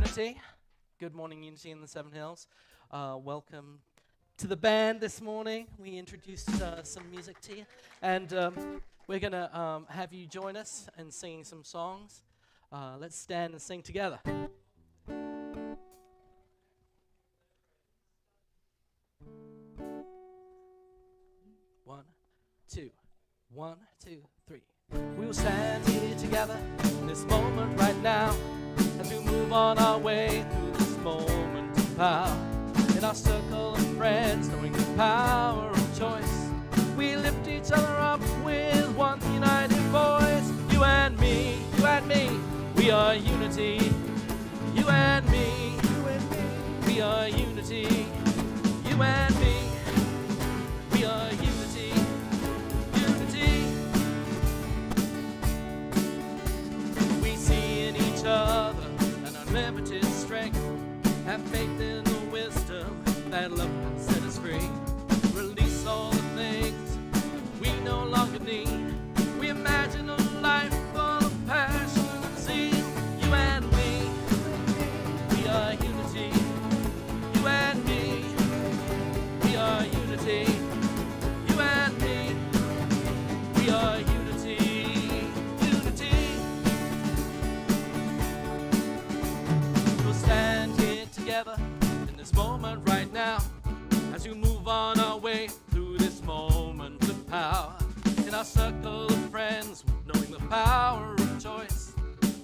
Unity. Good morning, Unity in the Seven Hills. Welcome to the band this morning. We introduced some music to you, and we're going to have you join us in singing some songs. Let's stand and sing together. One, two, 1, 2, 3. We will stand here together in this moment right now as we move on our way through this moment of power. In our circle of friends, knowing the power of choice, we lift each other up with one united voice. You and me, we are unity. You and me, we are unity. You and me, we are unity. Other and unlimited strength, have faith in the wisdom that love can set us free. Release all the things we no longer need. We imagine a life full of passion and zeal. You and me, we are unity. You and me, we are unity. You and me, we are unity. Stand here together in this moment right now as we move on our way through this moment of power. In our circle of friends, knowing the power of choice,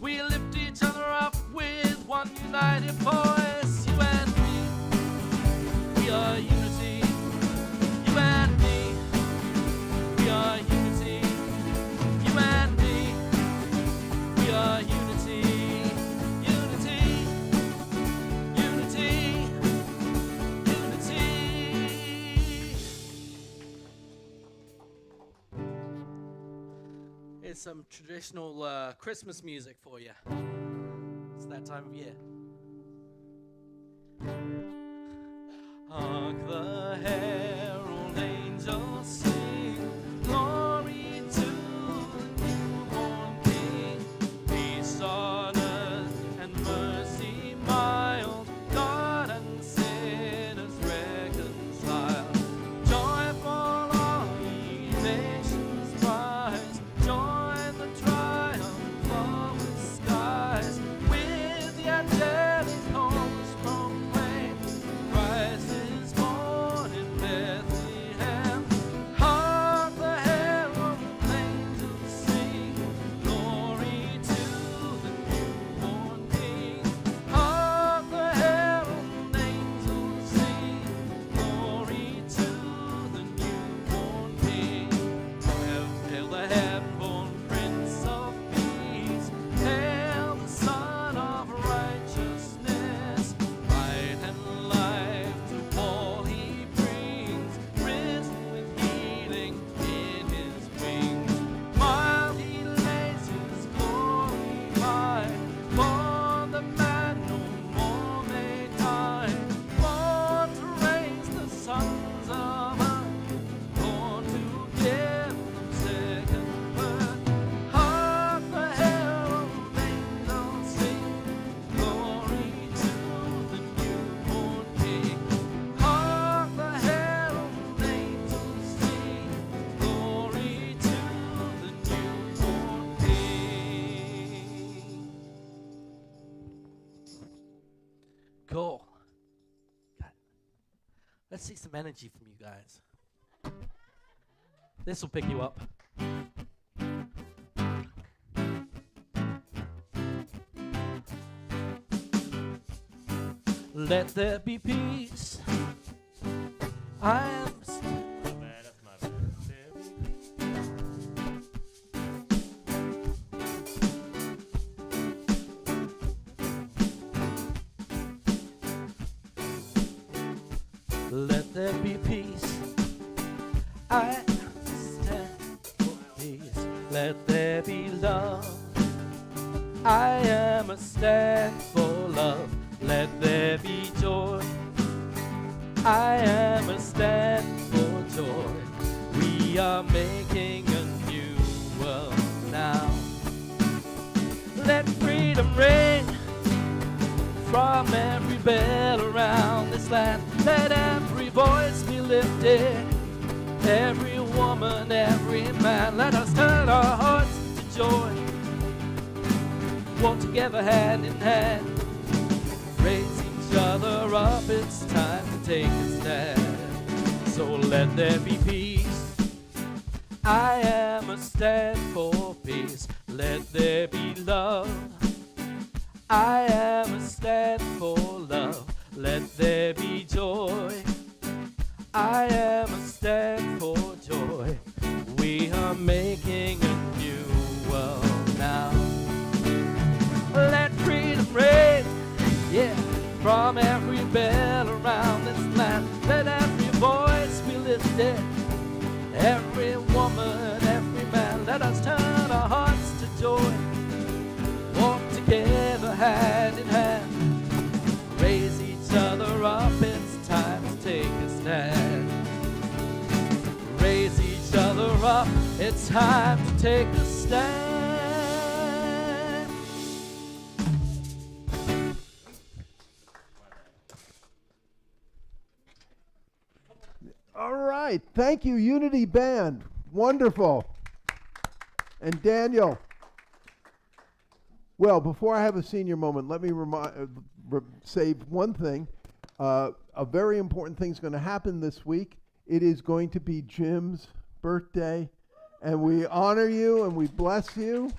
we lift each other up with one united voice. You and me, we are unity. You and me, we are unity. You and me, we are unity. Here's some traditional Christmas music for you. It's that time of year. Hark the herald angels sing, glory to the newborn King. Peace on earth and mercy mild, God and sinners reconciled. Joyful all ye nations rise, join the triumph of the skies. With the angelic host proclaim, Christ is born in Bethlehem. Hark the herald angels sing, glory to the newborn King. Hark the herald angels sing, glory to the newborn King. Hail the heaven-born Prince of Peace, hail the Son of Righteousness. Light and life to all he brings, risen with healing in his wings. While he lays his glory by, for the man no more may die. Born to raise the sons of earth, born to give them second birth. Hark the herald angels sing, glory to the newborn King. Hark the herald angels sing, glory to the newborn King. Cool. God. Let's see some energy from you guys. This will pick you up. Let there be peace. I am. Let there be peace. I stand for peace. Let there be love. I am a stand for love. Let there be joy. I am a stand for joy. We are making a new world now. Let freedom reign bell around this land. Let every voice be lifted, every woman, every man. Let us turn our hearts to joy, walk together hand in hand, raise each other up. It's time to take a stand. So let there be peace. I am a stand for peace. Let there be love. I am a stand for love. Let there be joy. I am a stand for joy. We are making a new world now. Let freedom reign, yeah, from every bell around this land. Let every voice be lifted, every woman, every man. Let us turn our hearts to joy, walk together hand in hand, raise each other up. It's time to take a stand. Raise each other up. It's time to take a stand. All right. Thank you, Unity Band. Wonderful. And Daniel. Well, before I have a senior moment, let me say one thing. A very important thing is going to happen this week. It is going to be Jim's birthday, and we honor you and we bless you.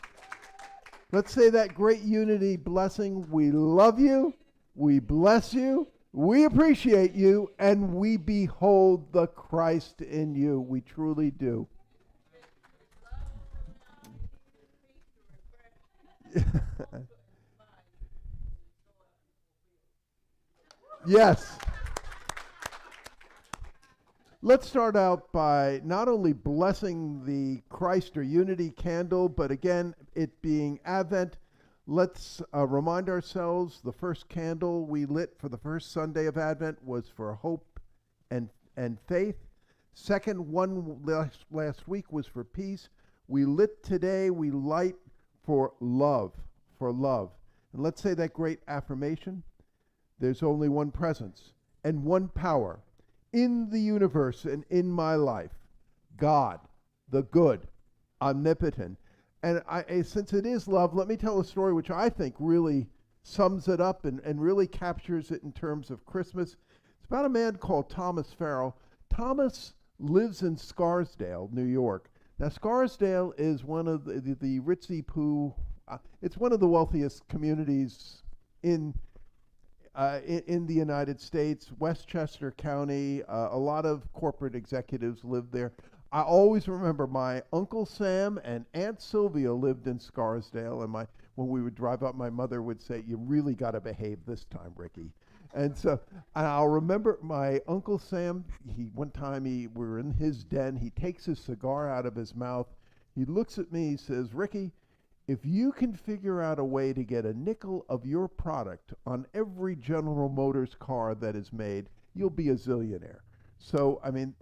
Let's say that great Unity blessing. We love you, we bless you, we appreciate you, and we behold the Christ in you. We truly do. Yes. Let's start out by not only blessing the Christ or Unity candle, but again, it being Advent. Let's remind ourselves the first candle we lit for the first Sunday of Advent was for hope and faith. Second one last week was for peace. We lit today, we light for love, for love. And let's say that great affirmation. There's only one presence and one power in the universe and in my life. God, the good, omnipotent. And since it is love, let me tell a story which I think really sums it up and really captures it in terms of Christmas. It's about a man called Thomas Farrell. Thomas lives in Scarsdale, New York. Now, Scarsdale is one of the ritzy-poo, it's one of the wealthiest communities in the United States, Westchester County. A lot of corporate executives live there. I always remember my Uncle Sam and Aunt Sylvia lived in Scarsdale, and when we would drive up, my mother would say, "You really got to behave this time, Ricky." And I'll remember my Uncle Sam. One time we were in his den. He takes his cigar out of his mouth. He looks at me. He says, "Ricky, if you can figure out a way to get a nickel of your product on every General Motors car that is made, you'll be a zillionaire." So, I mean,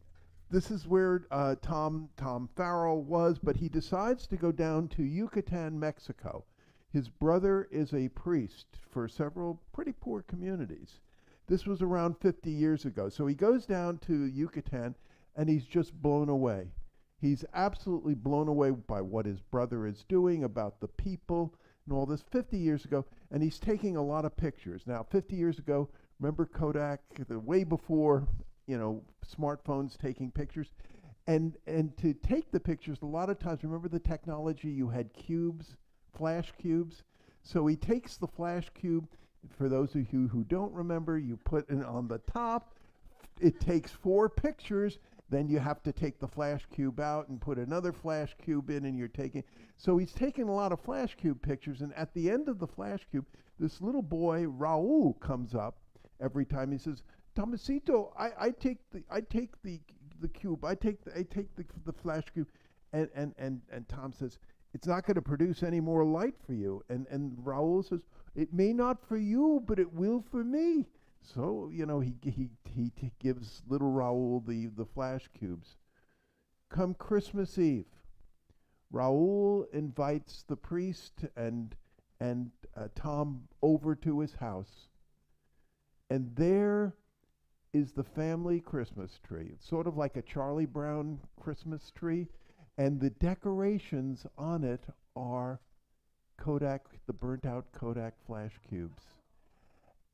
this is where Tom Farrell was, but he decides to go down to Yucatan, Mexico. His brother is a priest for several pretty poor communities. This was around 50 years ago. So he goes down to Yucatan, and he's just blown away. He's absolutely blown away by what his brother is doing, about the people and all this 50 years ago, and he's taking a lot of pictures. Now, 50 years ago, remember Kodak, way before, smartphones taking pictures? And to take the pictures, a lot of times, remember the technology, you had cubes, flash cubes? So he takes the flash cube, for those of you who don't remember, you put it on the top, it takes 4 pictures, then you have to take the flash cube out and put another flash cube in, and you're taking. So he's taking a lot of flash cube pictures, and at the end of the flash cube, this little boy, Raul, comes up every time. He says, "Tomasito, I take the cube, I take the flash cube," and Tom says, "It's not going to produce any more light for you." And Raul says, "It may not for you, but it will for me." So, he gives little Raul the flash cubes. Come Christmas Eve, Raul invites the priest and Tom over to his house. And there is the family Christmas tree. It's sort of like a Charlie Brown Christmas tree. And the decorations on it are Kodak, the burnt out Kodak flash cubes.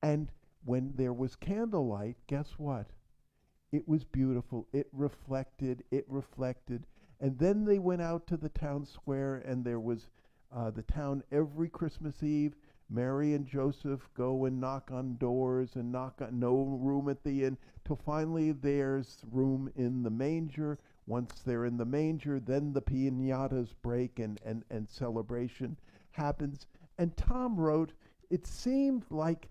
And when there was candlelight, guess what? It was beautiful. It reflected. And then they went out to the town square, and there was the town every Christmas Eve. Mary and Joseph go and knock on doors and knock on no room at the inn, till finally there's room in the manger. Once they're in the manger, then the piñatas break and celebration happens. And Tom wrote, it seemed like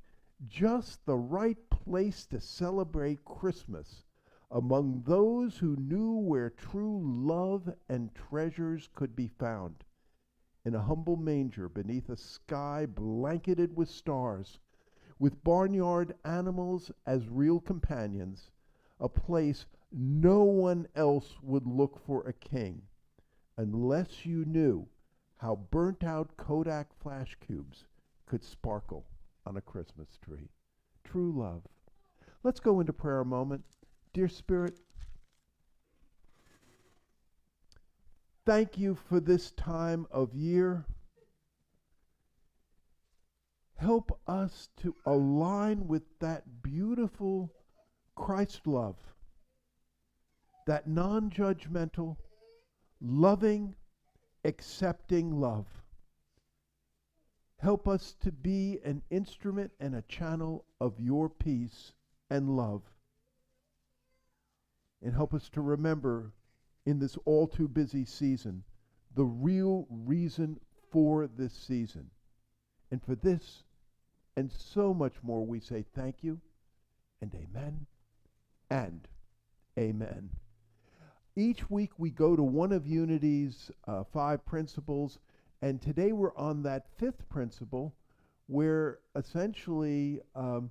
just the right place to celebrate Christmas among those who knew where true love and treasures could be found. In a humble manger beneath a sky blanketed with stars, with barnyard animals as real companions, a place no one else would look for a king, unless you knew how burnt-out Kodak flash cubes could sparkle on a Christmas tree. True love. Let's go into prayer a moment. Dear Spirit, thank you for this time of year. Help us to align with that beautiful Christ love, that non-judgmental, loving, accepting love. Help us to be an instrument and a channel of your peace and love. And help us to remember in this all too busy season the real reason for this season. And for this and so much more, we say thank you and amen and amen. Each week we go to one of Unity's 5 principles, and today we're on that 5th principle, where essentially, to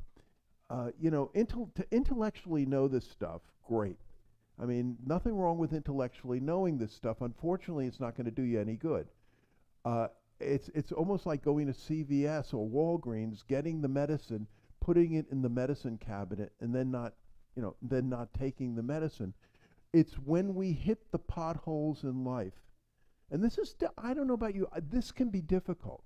intellectually know this stuff, great. I mean, nothing wrong with intellectually knowing this stuff. Unfortunately, it's not going to do you any good. It's almost like going to CVS or Walgreens, getting the medicine, putting it in the medicine cabinet, and then not taking the medicine. It's when we hit the potholes in life. And this is, I don't know about you, this can be difficult.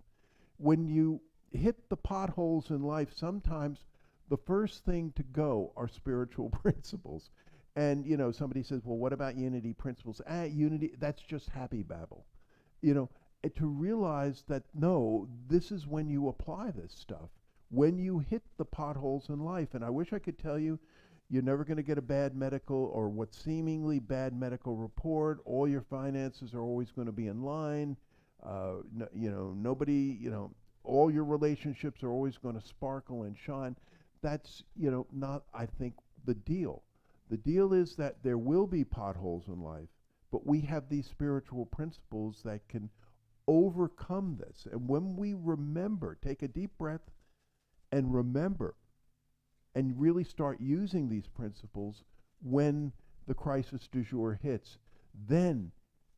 When you hit the potholes in life, sometimes the first thing to go are spiritual principles. And, somebody says, well, what about unity principles? Unity, that's just happy babble. To realize that, no, this is when you apply this stuff, when you hit the potholes in life. And I wish I could tell you, you're never going to get a bad medical or what seemingly bad medical report. All your finances are always going to be in line. Nobody, all your relationships are always going to sparkle and shine. That's, not, I think, the deal. The deal is that there will be potholes in life, but we have these spiritual principles that can overcome this. And when we remember, take a deep breath and remember, and really start using these principles when the crisis du jour hits, then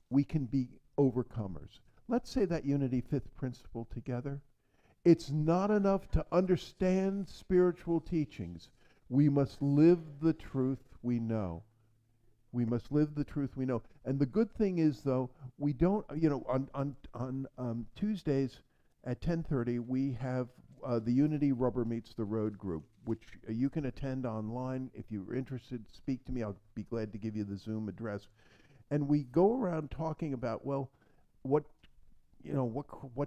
we can be overcomers. Let's say that Unity 5th principle together. It's not enough to understand spiritual teachings. We must live the truth we know. We must live the truth we know. And the good thing is, though, we don't, on Tuesdays at 10:30, we have the Unity Rubber Meets the Road group, which you can attend online. If you're interested, speak to me. I'll be glad to give you the Zoom address. And we go around talking about, well, what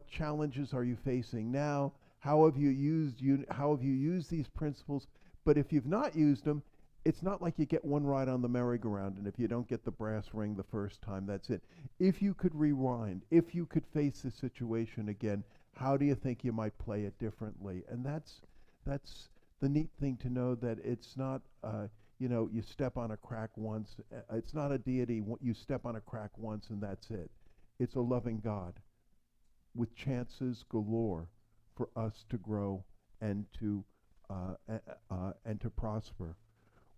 challenges are you facing now? How have you used these principles? But if you've not used them, it's not like you get one ride on the merry-go-round, and if you don't get the brass ring the first time, that's it. If you could rewind, if you could face the situation again, how do you think you might play it differently? And that's the neat thing to know, that it's not, you step on a crack once. It's not a deity. You step on a crack once and that's it. It's a loving God with chances galore for us to grow and to prosper.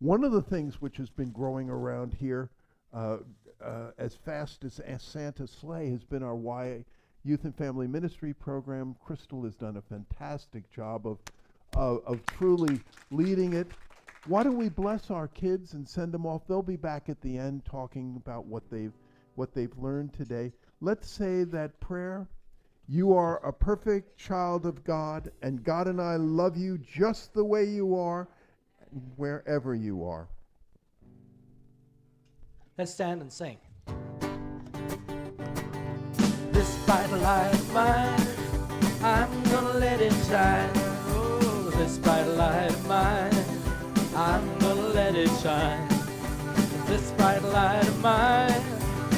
One of the things which has been growing around here as fast as Santa's sleigh has been our Y Youth and Family Ministry program. Crystal has done a fantastic job of truly leading it. Why don't we bless our kids and send them off? They'll be back at the end talking about what they've learned today. Let's say that prayer. You are a perfect child of God, and God and I love you just the way you are, wherever you are. Let's stand and sing. This bright light of mine, I'm gonna let it shine. Oh, this bright light of mine, I'm gonna let it shine. This bright light of mine,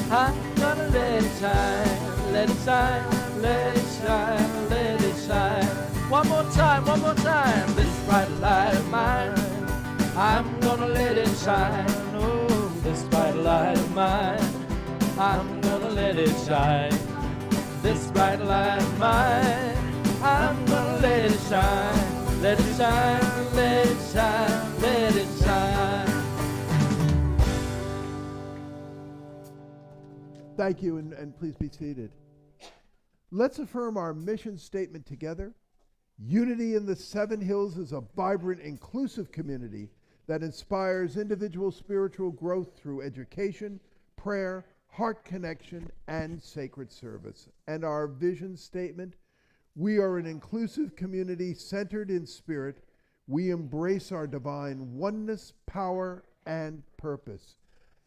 I'm gonna let it shine. Let it shine, let it shine, let it shine. One more time, one more time. This bright light of mine, I'm gonna let it shine. Oh, this bright light of mine, I'm gonna let it shine. This bright light of mine, I'm gonna let it shine. Let it shine, let it shine, let it shine. Thank you, and please be seated. Let's affirm our mission statement together. Unity in the Seven Hills is a vibrant, inclusive community that inspires individual spiritual growth through education, prayer, heart connection, and sacred service. And our vision statement, we are an inclusive community centered in spirit. We embrace our divine oneness, power, and purpose.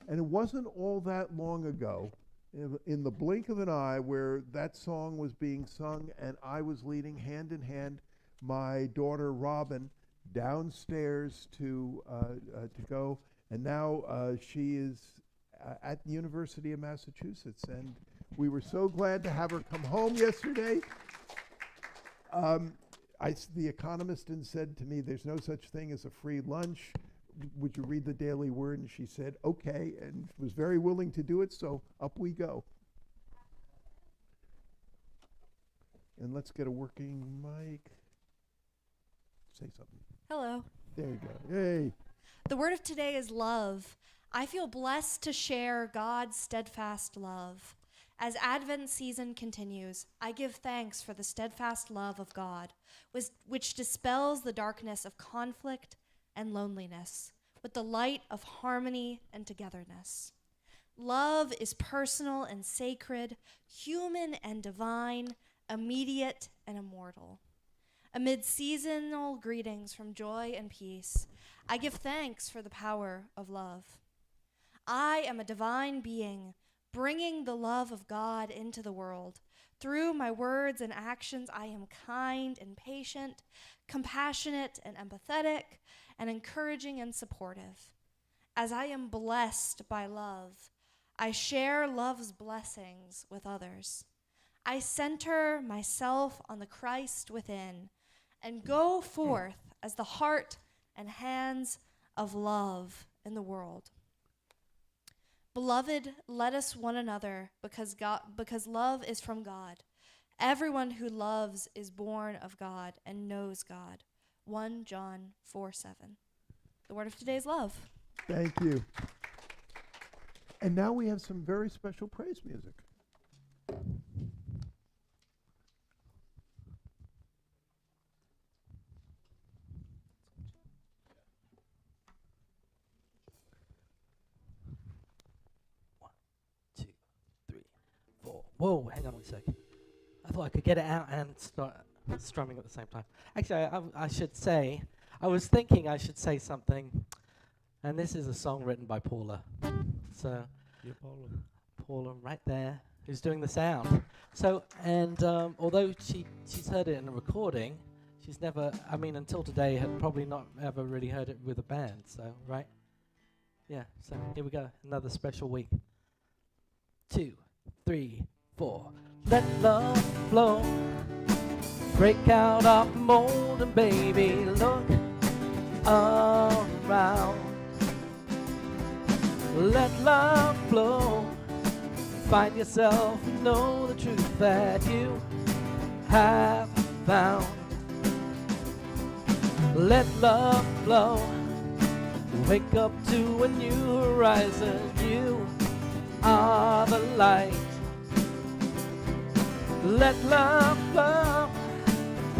And it wasn't all that long ago, in the blink of an eye, where that song was being sung and I was leading hand in hand my daughter Robin downstairs to go, and now she is at the University of Massachusetts, and we were so glad to have her come home yesterday. The Economist said to me, there's no such thing as a free lunch. Would you read the Daily Word? And she said, okay, and was very willing to do it, so up we go. And let's get a working mic. Say something. Hello. There you go. Hey. The word of today is love. I feel blessed to share God's steadfast love. As Advent season continues, I give thanks for the steadfast love of God, which dispels the darkness of conflict and loneliness with the light of harmony and togetherness. Love is personal and sacred, human and divine, immediate and immortal. Amid seasonal greetings from joy and peace, I give thanks for the power of love. I am a divine being, bringing the love of God into the world. Through my words and actions, I am kind and patient, compassionate and empathetic, and encouraging and supportive. As I am blessed by love, I share love's blessings with others. I center myself on the Christ within and go forth as the heart and hands of love in the world. Beloved, let us one another because love is from God. Everyone who loves is born of God and knows God. 1 John 4:7. The word of today is love. Thank you. And now we have some very special praise music. Whoa, hang on a second. I thought I could get it out and start strumming at the same time. Actually, I should say, I was thinking I should say something, and this is a song written by Paula. So, Yeah, Paula. Paula right there, who's doing the sound. So, and although she's heard it in a recording, she's never, until today, had probably not ever really heard it with a band, so, right? Yeah, so here we go, another special week. 2, 3, 4. Let love flow, break out of the mold, and baby, look around. Let love flow, find yourself, know the truth that you have found. Let love flow, wake up to a new horizon. You are the light. Let love flow,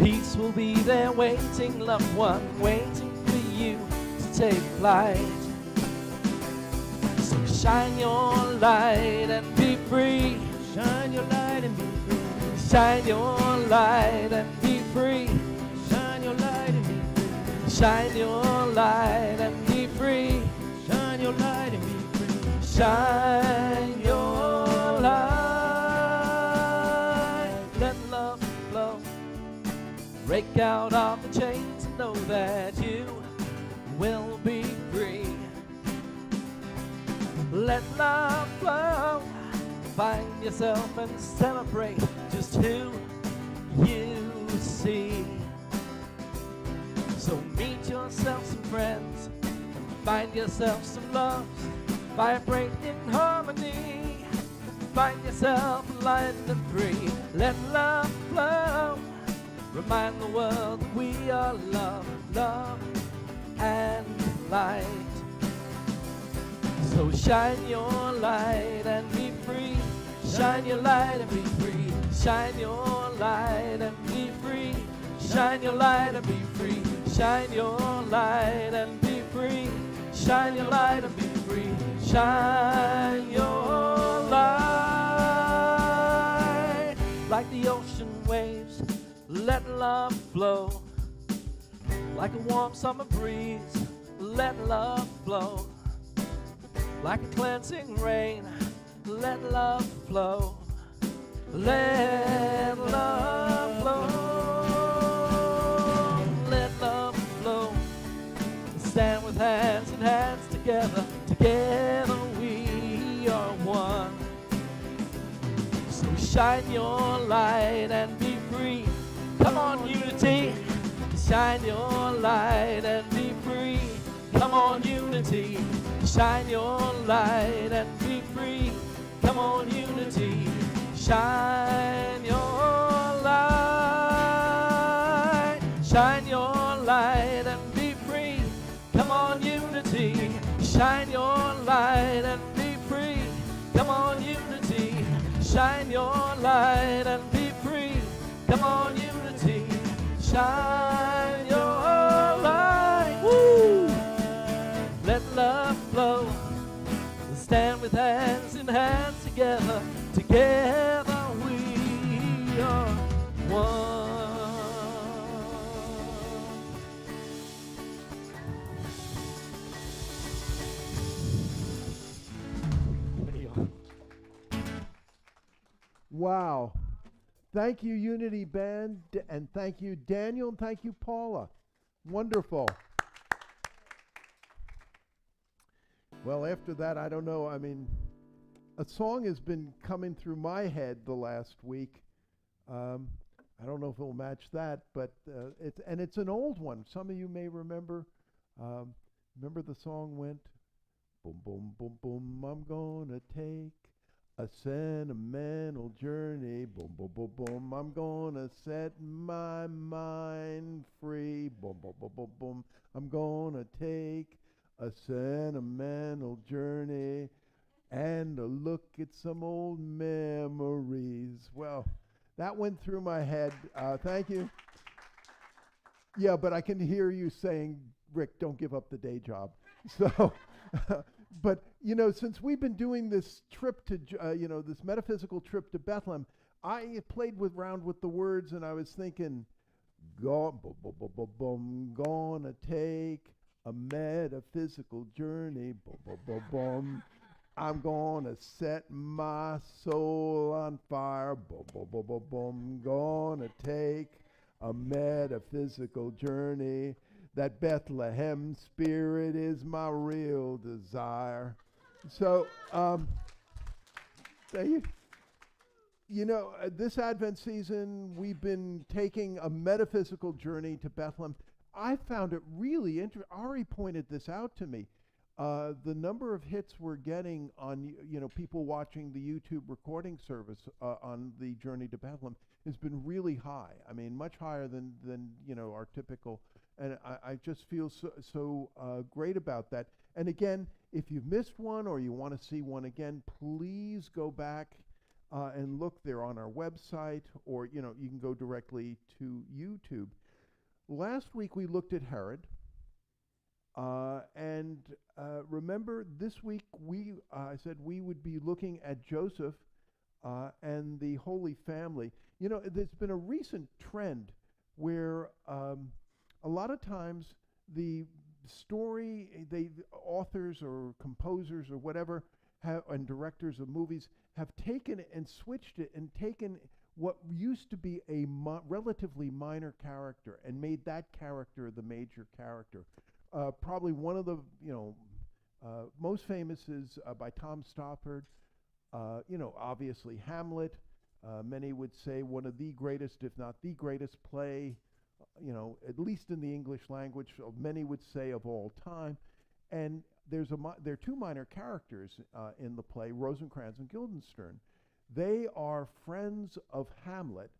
Peace will be there waiting, loved one, waiting for you to take flight. So shine your light and be free. Shine your light and be free. Shine your light and be free. Shine your light and be free. Shine your light and be free. Shine your light and be free. Shine your light. Let love flow. Break out of the chains and know that you will be free. Let love flow. Find yourself and celebrate just who you see. So meet yourself some friends and find yourself some love. Vibrate in harmony. Find yourself light and free. Let love flow. Remind the world that we are love, love and light. So shine your light and be free. Shine your light and be free. Shine your light and be free. Shine your light and be free. Shine your light and be free. Shine your light and be free. Shine your light. Like the ocean waves, let love flow. Like a warm summer breeze, let love flow. Like a cleansing rain, let love flow. Let love flow. Let love flow. Stand with hands in hands together. Together we are one. So shine your light and be free. Come on, unity. Shine your light and be free. Come on, unity. Shine your light and be free. Come on, unity. Shine your light. Shine your light and be free. Come on, unity. Shine your light and be free. Come on, unity. Shine your light and be free. Come on, unity. Shine your light. Woo! Let love flow. Stand with hands in hands together. Together we are one. Wow. Thank you, Unity Band, and thank you, Daniel, and thank you, Paula. Wonderful. Well, after that, I don't know. I mean, a song has been coming through my head the last week. I don't know if it'll match that, but it's an old one. Some of you may remember. Remember the song went, boom, boom, boom, boom, I'm gonna take a sentimental journey. Boom, boom, boom, boom, I'm gonna set my mind free. Boom, boom, boom, boom, boom, I'm gonna take a sentimental journey and a look at some old memories. Well, that went through my head. Thank you. Yeah, but I can hear you saying, Rick, don't give up the day job. So, but, you know, since we've been doing this trip to, this metaphysical trip to Bethlehem, I played around with the words, and I was thinking, gonna take a metaphysical journey. I'm gonna set my soul on fire. Gonna take a metaphysical journey. That Bethlehem spirit is my real desire. So, this Advent season, we've been taking a metaphysical journey to Bethlehem. I found it really interesting. Ari pointed this out to me. The number of hits we're getting on, people watching the YouTube recording service on the journey to Bethlehem has been really high. I mean, much higher than our typical. And I just feel so great about that. And again, if you've missed one or you want to see one again, please go back and look. They're on our website, or you can go directly to YouTube. Last week we looked at Herod, and remember this week I said we would be looking at Joseph and the Holy Family. There's been a recent trend where a lot of times the story, authors or composers or whatever, and directors of movies have taken it and switched it and taken what used to be a relatively minor character and made that character the major character. Probably one of the most famous is by Tom Stoppard. Obviously Hamlet. Many would say one of the greatest, if not the greatest play, at least in the English language, many would say of all time. And there are two minor characters in the play, Rosencrantz and Guildenstern. They are friends of Hamlet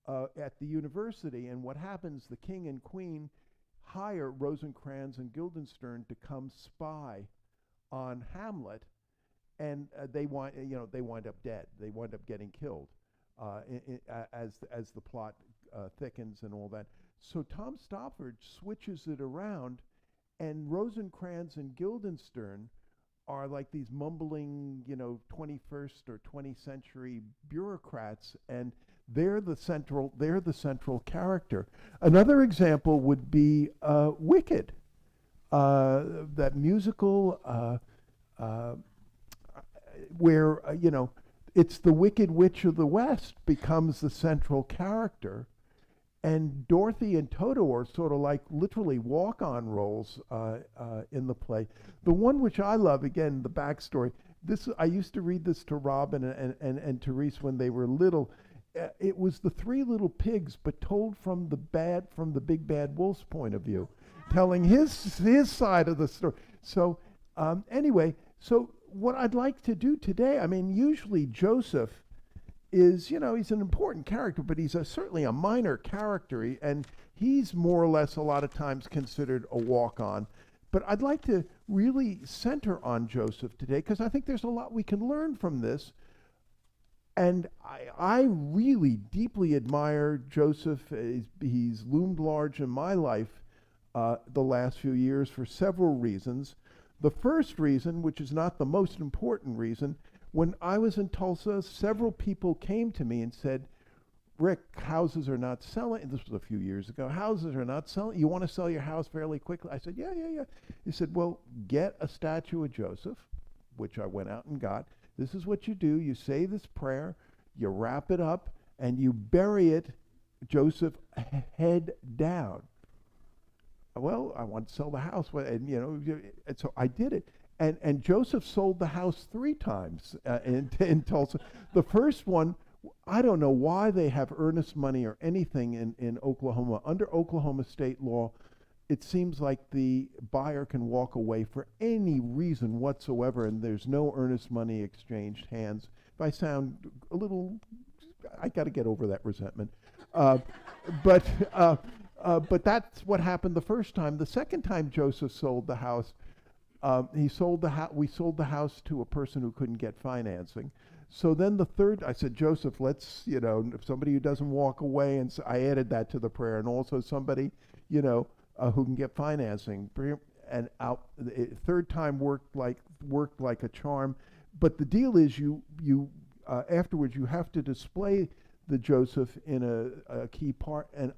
at the university, and what happens, the king and queen hire Rosencrantz and Guildenstern to come spy on Hamlet, and they wind up dead. They wind up getting killed as the plot thickens and all that. So Tom Stoppard switches it around, and Rosencrantz and Guildenstern are like these mumbling, 21st or 20th century bureaucrats, and they're the central character. Another example would be Wicked, that musical where it's the Wicked Witch of the West becomes the central character, and Dorothy and Toto are sort of like literally walk-on roles in the play. The one which I love, again, the backstory. I used to read this to Robin and Therese when they were little. It was the Three Little Pigs, but told from the big bad wolf's point of view, telling his side of the story. So anyway, what I'd like to do today, usually Joseph is, he's an important character, but he's certainly a minor character, and he's more or less a lot of times considered a walk-on. But I'd like to really center on Joseph today, because I think there's a lot we can learn from this. And I really deeply admire Joseph. He's loomed large in my life the last few years for several reasons. The first reason, which is not the most important reason, when I was in Tulsa, several people came to me and said, Rick, houses are not selling. This was a few years ago. Houses are not selling. You want to sell your house fairly quickly? I said, yeah. He said, well, get a statue of Joseph, which I went out and got. This is what you do. You say this prayer, you wrap it up, and you bury it, Joseph, head down. Well, I want to sell the house, and and so I did it. And Joseph sold the house 3 times in Tulsa. The first one, I don't know why they have earnest money or anything in Oklahoma. Under Oklahoma state law, it seems like the buyer can walk away for any reason whatsoever, and there's no earnest money exchanged hands. If I sound a little, I got to get over that resentment. But that's what happened the first time. The second time Joseph sold the house, we sold the house to a person who couldn't get financing. So then the third, I said, Joseph, let's, if somebody who doesn't walk away, and so I added that to the prayer, and also somebody, who can get financing. And the third time worked like a charm. But the deal is, you afterwards you have to display the Joseph in a key part, and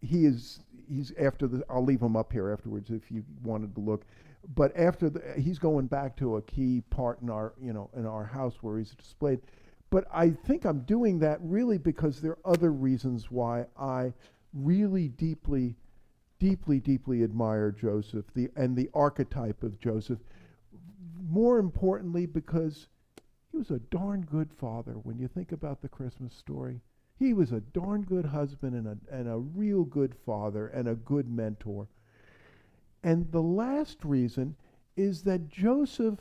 he's after the. I'll leave him up here afterwards if you wanted to look. But he's going back to a key part in our house where he's displayed. But I think I'm doing that really because there are other reasons why I really deeply admire Joseph, and the archetype of Joseph. More importantly, because he was a darn good father. When you think about the Christmas story, he was a darn good husband and a real good father and a good mentor. And the last reason is that Joseph,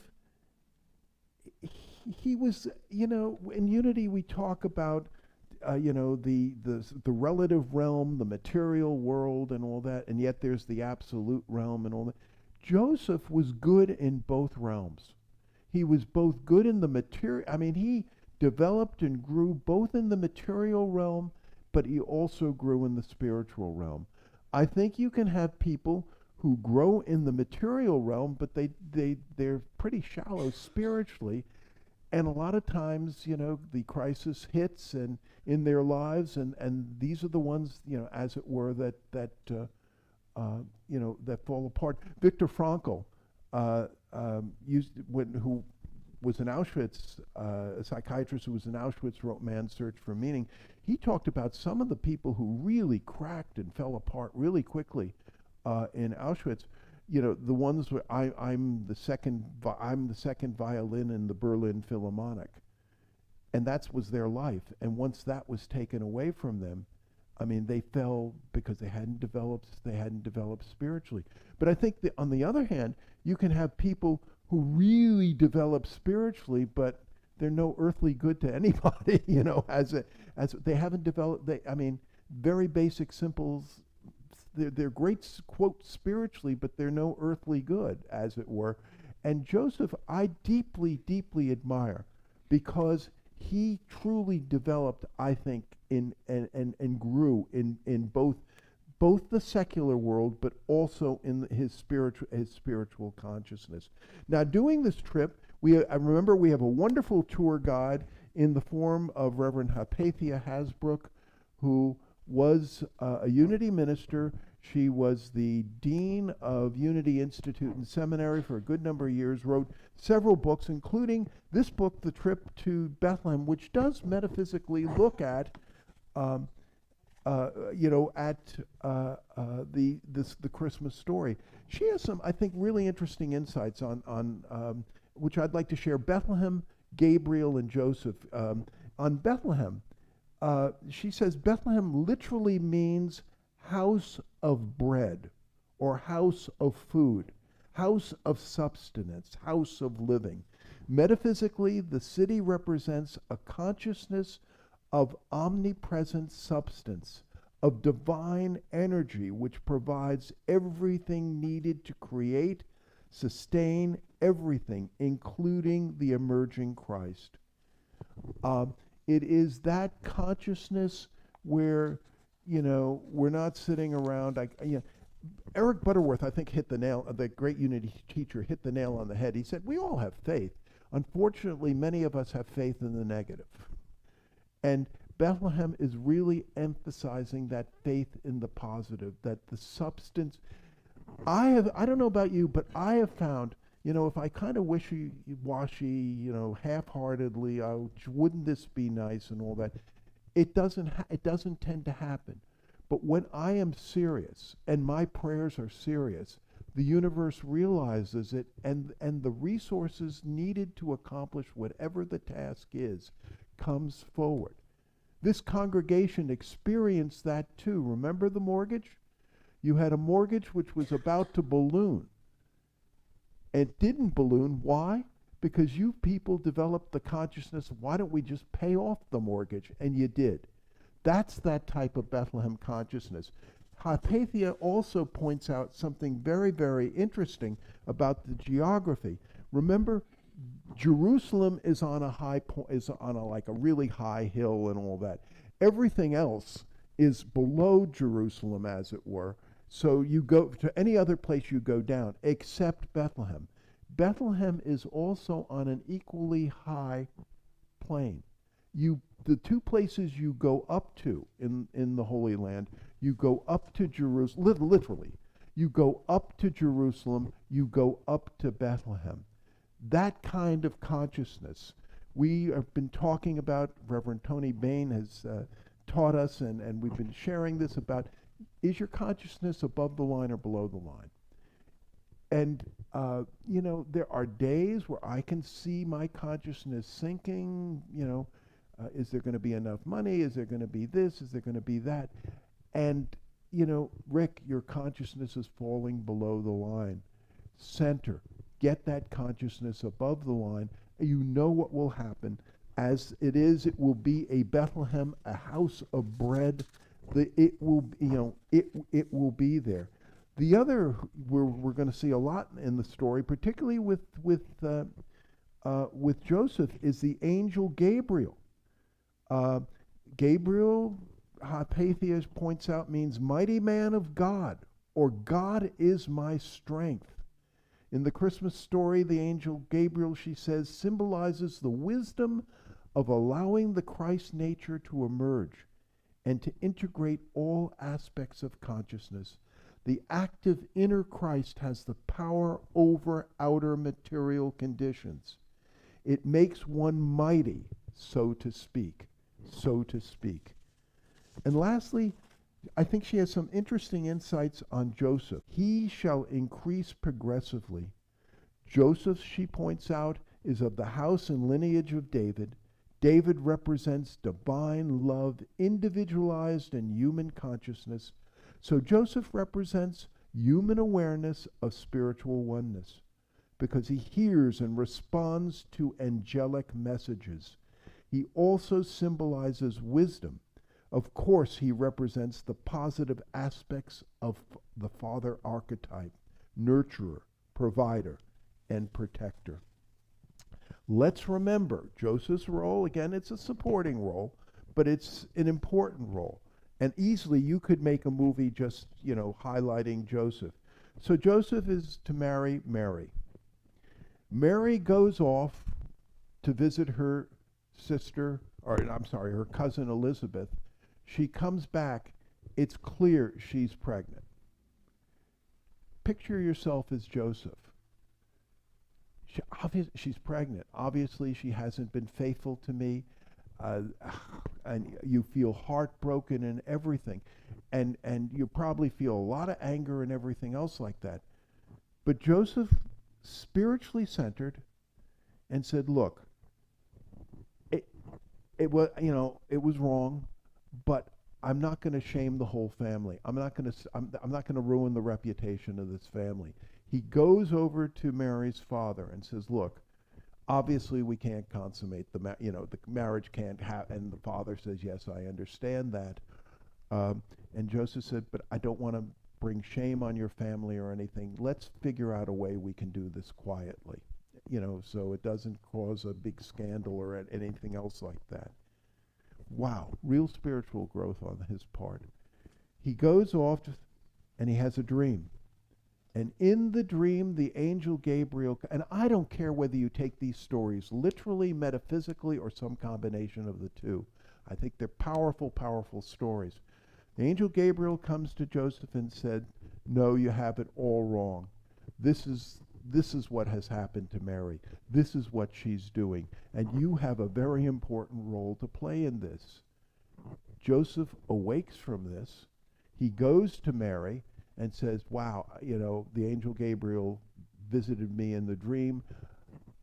he was, in Unity we talk about, the relative realm, the material world and all that, and yet there's the absolute realm and all that. Joseph was good in both realms. He was both good in the material. He developed and grew both in the material realm, but he also grew in the spiritual realm. I think you can have people who grow in the material realm, but they're pretty shallow spiritually. And a lot of times, the crisis hits and in their lives, and these are the ones, as it were, that fall apart. Viktor Frankl, who was in Auschwitz, a psychiatrist who was in Auschwitz, wrote Man's Search for Meaning. He talked about some of the people who really cracked and fell apart really quickly in Auschwitz. The ones where I'm the second violin in the Berlin Philharmonic, and that was their life. And once that was taken away from them, I mean, they fell because they hadn't developed spiritually. But I think that on the other hand, you can have people who really develop spiritually, but they're no earthly good to anybody. As they haven't developed. Very basic, simple. They're great, quote, spiritually, but they're no earthly good, as it were. And Joseph, I deeply, deeply admire, because he truly developed, I think, and grew in both the secular world, but also in his spiritual consciousness. Now, doing this trip, I remember we have a wonderful tour guide in the form of Reverend Hypatia Hasbrook, who was a Unity minister. She was the dean of Unity Institute and Seminary for a good number of years, wrote several books, including this book, The Trip to Bethlehem, which does metaphysically look at, the Christmas story. She has some, I think, really interesting insights on which I'd like to share. Bethlehem, Gabriel, and Joseph. On Bethlehem, she says Bethlehem literally means house of bread, or house of food, house of sustenance, house of living. Metaphysically, the city represents a consciousness of omnipresent substance, of divine energy, which provides everything needed to create, sustain everything, including the emerging Christ. It is that consciousness where, we're not sitting around. Eric Butterworth, I think, hit the nail, the great Unity teacher, hit the nail on the head. He said, we all have faith. Unfortunately, many of us have faith in the negative. And Bethlehem is really emphasizing that faith in the positive, that the substance. I don't know about you, but I have found, if I kind of wishy-washy, half-heartedly, wouldn't this be nice and all that, it doesn't tend to happen. But when I am serious and my prayers are serious, the universe realizes it, and the resources needed to accomplish whatever the task is comes forward. This congregation experienced that too. Remember the mortgage? You had a mortgage which was about to balloon. It didn't balloon. Why? Because you people developed the consciousness, why don't we just pay off the mortgage? And you did. That's that type of Bethlehem consciousness. Hypatia also points out something very, very interesting about the geography. Remember, Jerusalem is on a high point, like a really high hill and all that. Everything else is below Jerusalem, as it were. So you go to any other place, you go down, except Bethlehem. Bethlehem is also on an equally high plane. The two places you go up to in the Holy Land, you go up to Jerusalem, literally. You go up to Jerusalem, you go up to Bethlehem. That kind of consciousness. We have been talking about, Reverend Tony Bain has taught us, and we've been sharing this about, is your consciousness above the line or below the line? And, there are days where I can see my consciousness sinking, is there going to be enough money? Is there going to be this? Is there going to be that? And, Rick, your consciousness is falling below the line. Center. Get that consciousness above the line. You know what will happen. As it is, it will be a Bethlehem, a house of bread. It will be there. The other, we're going to see a lot in the story, particularly with with Joseph is the angel Gabriel. Uh, Gabriel, Patheas points out, means mighty man of God, or God is my strength. In the Christmas story, the angel Gabriel, she says, symbolizes the wisdom of allowing the Christ nature to emerge and to integrate all aspects of consciousness. The active inner Christ has the power over outer material conditions. It makes one mighty, so to speak, so to speak. And lastly, I think she has some interesting insights on Joseph. He shall increase progressively. Joseph, she points out, is of the house and lineage of David. David represents divine love, individualized in human consciousness. So Joseph represents human awareness of spiritual oneness because he hears and responds to angelic messages. He also symbolizes wisdom. Of course, he represents the positive aspects of the father archetype, nurturer, provider, and protector. Let's remember, Joseph's role, again, it's a supporting role, but it's an important role. And easily you could make a movie just, highlighting Joseph. So Joseph is to marry Mary. Mary goes off to visit her her cousin Elizabeth. She comes back. It's clear she's pregnant. Picture yourself as Joseph. She's pregnant. Obviously, she hasn't been faithful to me. And you feel heartbroken and everything. And you probably feel a lot of anger and everything else like that. But Joseph, spiritually centered, and said, look, it was wrong, but I'm not going to shame the whole family. I'm not going to ruin the reputation of this family. He goes over to Mary's father and says, look, obviously we can't consummate the marriage can't happen. And the father says, yes, I understand that. And Joseph said, but I don't want to bring shame on your family or anything. Let's figure out a way we can do this quietly, so it doesn't cause a big scandal or anything else like that. Wow, real spiritual growth on his part. He goes off and he has a dream. And in the dream, the angel Gabriel, and I don't care whether you take these stories literally, metaphysically, or some combination of the two. I think they're powerful, powerful stories. The angel Gabriel comes to Joseph and said, no, you have it all wrong. This is what has happened to Mary. This is what she's doing. And you have a very important role to play in this. Joseph awakes from this. He goes to Mary and says, wow, the angel Gabriel visited me in the dream.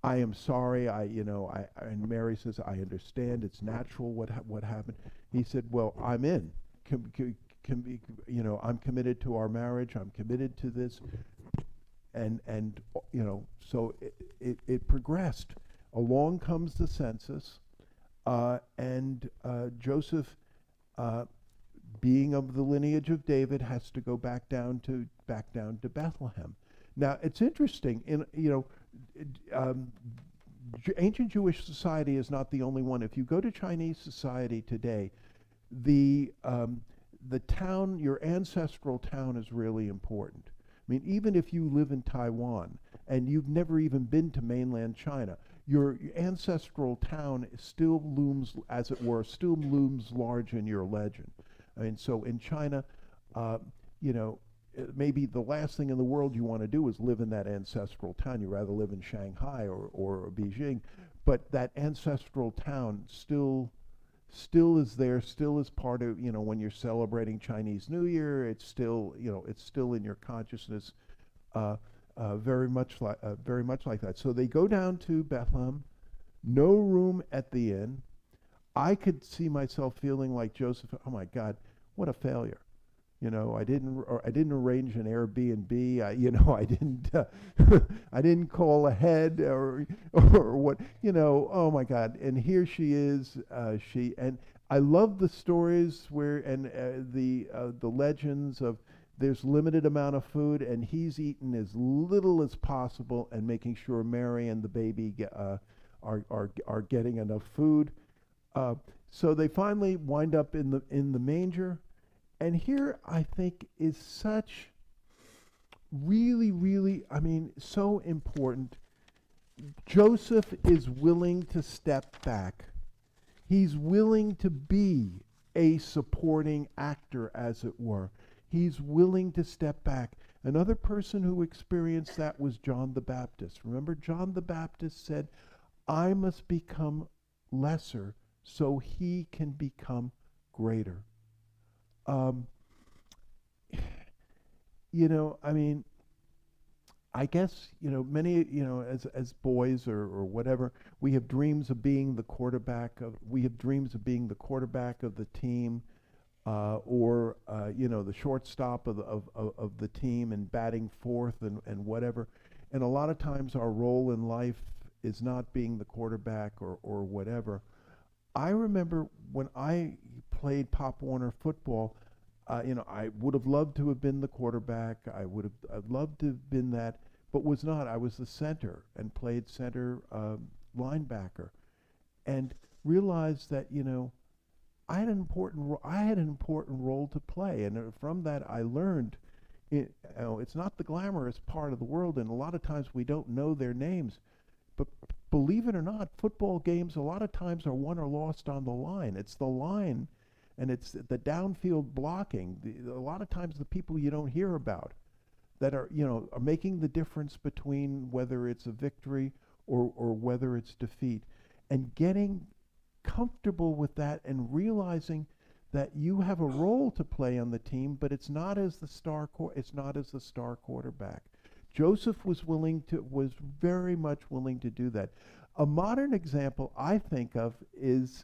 I am sorry. And Mary says, I understand. It's natural what happened. He said, well, I'm in. I'm committed to our marriage. I'm committed to this. And so it progressed. Along comes the census, and Joseph, being of the lineage of David, has to go back down to Bethlehem. Now it's interesting. Ancient Jewish society is not the only one. If you go to Chinese society today, the town, your ancestral town, is really important. I mean, even if you live in Taiwan and you've never even been to mainland China, your ancestral town still looms, as it were, large in your legend. I mean, so in China, maybe the last thing in the world you want to do is live in that ancestral town. You'd rather live in Shanghai or Beijing, but that ancestral town still is there, still is part of, when you're celebrating Chinese New Year, it's still in your consciousness, very much like that. So they go down to Bethlehem, no room at the inn. I could see myself feeling like Joseph, oh my God, what a failure. I didn't arrange an Airbnb. I didn't call ahead or what. Oh my God! And here she is. And I love the stories the legends of there's limited amount of food, and he's eaten as little as possible and making sure Mary and the baby are getting enough food. So they finally wind up in the manger, and here I think is such really, really, I mean, so important. Joseph is willing to step back. He's willing to be a supporting actor, as it were. He's willing to step back. Another person who experienced that was John the Baptist. Remember, John the Baptist said, I must become lesser so he can become greater. I mean, I guess, many, as boys or whatever, we have dreams of being the quarterback of the team, or the shortstop of the team and batting fourth and whatever. And a lot of times our role in life is not being the quarterback or whatever. I remember when I played Pop Warner football, I would have loved to have been the quarterback. I'd loved to have been that, but was not. I was the center and played center linebacker, and realized that I had an important role to play, and from that I learned. It's not the glamorous part of the world, and a lot of times we don't know their names, but believe it or not, football games a lot of times are won or lost on the line. It's the line, and it's the downfield blocking. A lot of times the people you don't hear about that are making the difference between whether it's a victory or whether it's defeat, and getting comfortable with that and realizing that you have a role to play on the team, but it's not as the star quarterback. Joseph was very much willing to do that. A modern example I think of is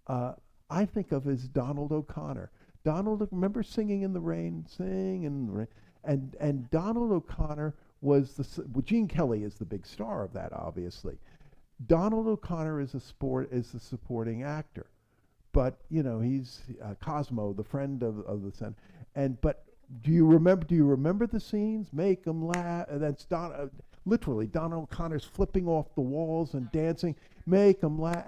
Donald O'Connor. Remember Singing in the Rain? Sing in the Rain. And Donald O'Connor was Gene Kelly is the big star of that, obviously. Donald O'Connor is the supporting actor, but he's Cosmo, the friend of the son. But do you remember the scenes? Make 'em laugh. That's literally Donald O'Connor's flipping off the walls and dancing. Make 'em laugh.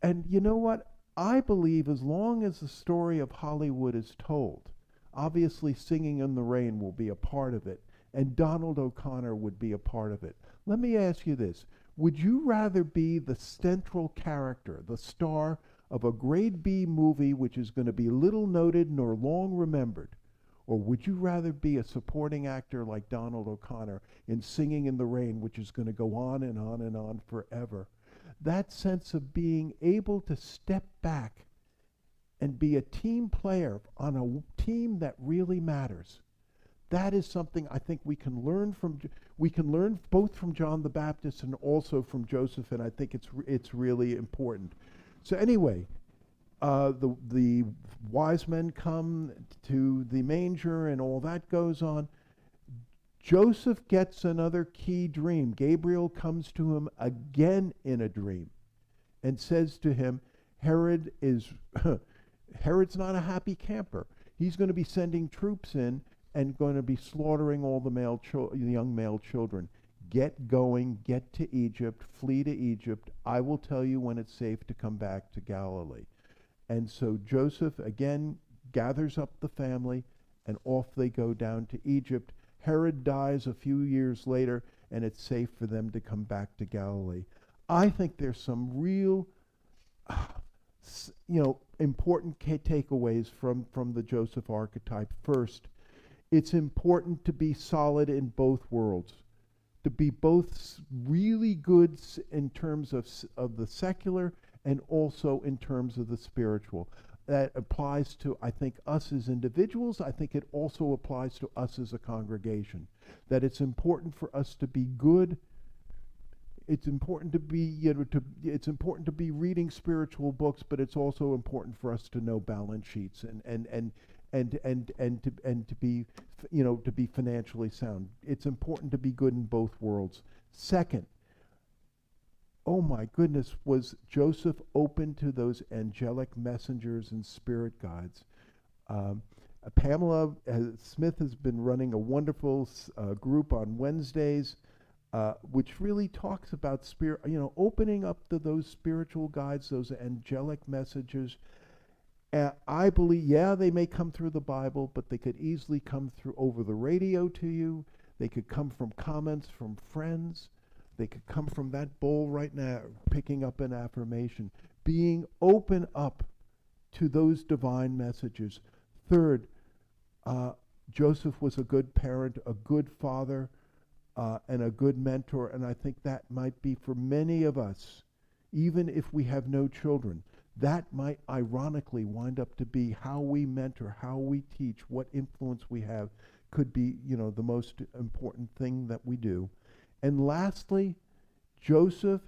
And you know what? I believe as long as the story of Hollywood is told, obviously Singing in the Rain will be a part of it, and Donald O'Connor would be a part of it. Let me ask you this. Would you rather be the central character, the star of a grade B movie which is going to be little noted nor long remembered, or would you rather be a supporting actor like Donald O'Connor in Singing in the Rain, which is going to go on and on and on forever? That sense of being able to step back and be a team player on a team that really matters. That is something I think we can learn both from John the Baptist and also from Joseph, and I think it's really important. So anyway, the wise men come to the manger and all that goes on. Joseph gets another key dream. Gabriel comes to him again in a dream and says to him, Herod's not a happy camper. He's going to be sending troops in and going to be slaughtering all the young male children. Get going, get to Egypt, flee to Egypt. I will tell you when it's safe to come back to Galilee. And so Joseph again gathers up the family, and off they go down to Egypt. Herod dies a few years later, and it's safe for them to come back to Galilee. I think there's some real, important takeaways from the Joseph archetype. First, it's important to be solid in both worlds, to be both really good in terms of the secular and also in terms of the spiritual. That applies to, I think, us as individuals. I think it also applies to us as a congregation. That it's important for us to be good. It's important to be, it's important to be reading spiritual books, but it's also important for us to know balance sheets and to be, to be financially sound. It's important to be good in both worlds. Second, oh my goodness, was Joseph open to those angelic messengers and spirit guides? Pamela Smith has been running a wonderful group on Wednesdays, which really talks about spirit, opening up to those spiritual guides, those angelic messages. I believe, they may come through the Bible, but they could easily come through over the radio to you. They could come from comments from friends. They could come from that bowl right now, picking up an affirmation, being open up to those divine messages. Third, Joseph was a good parent, a good father, and a good mentor, and I think that might be for many of us, even if we have no children, that might ironically wind up to be how we mentor, how we teach, what influence we have could be, the most important thing that we do. And lastly, Joseph,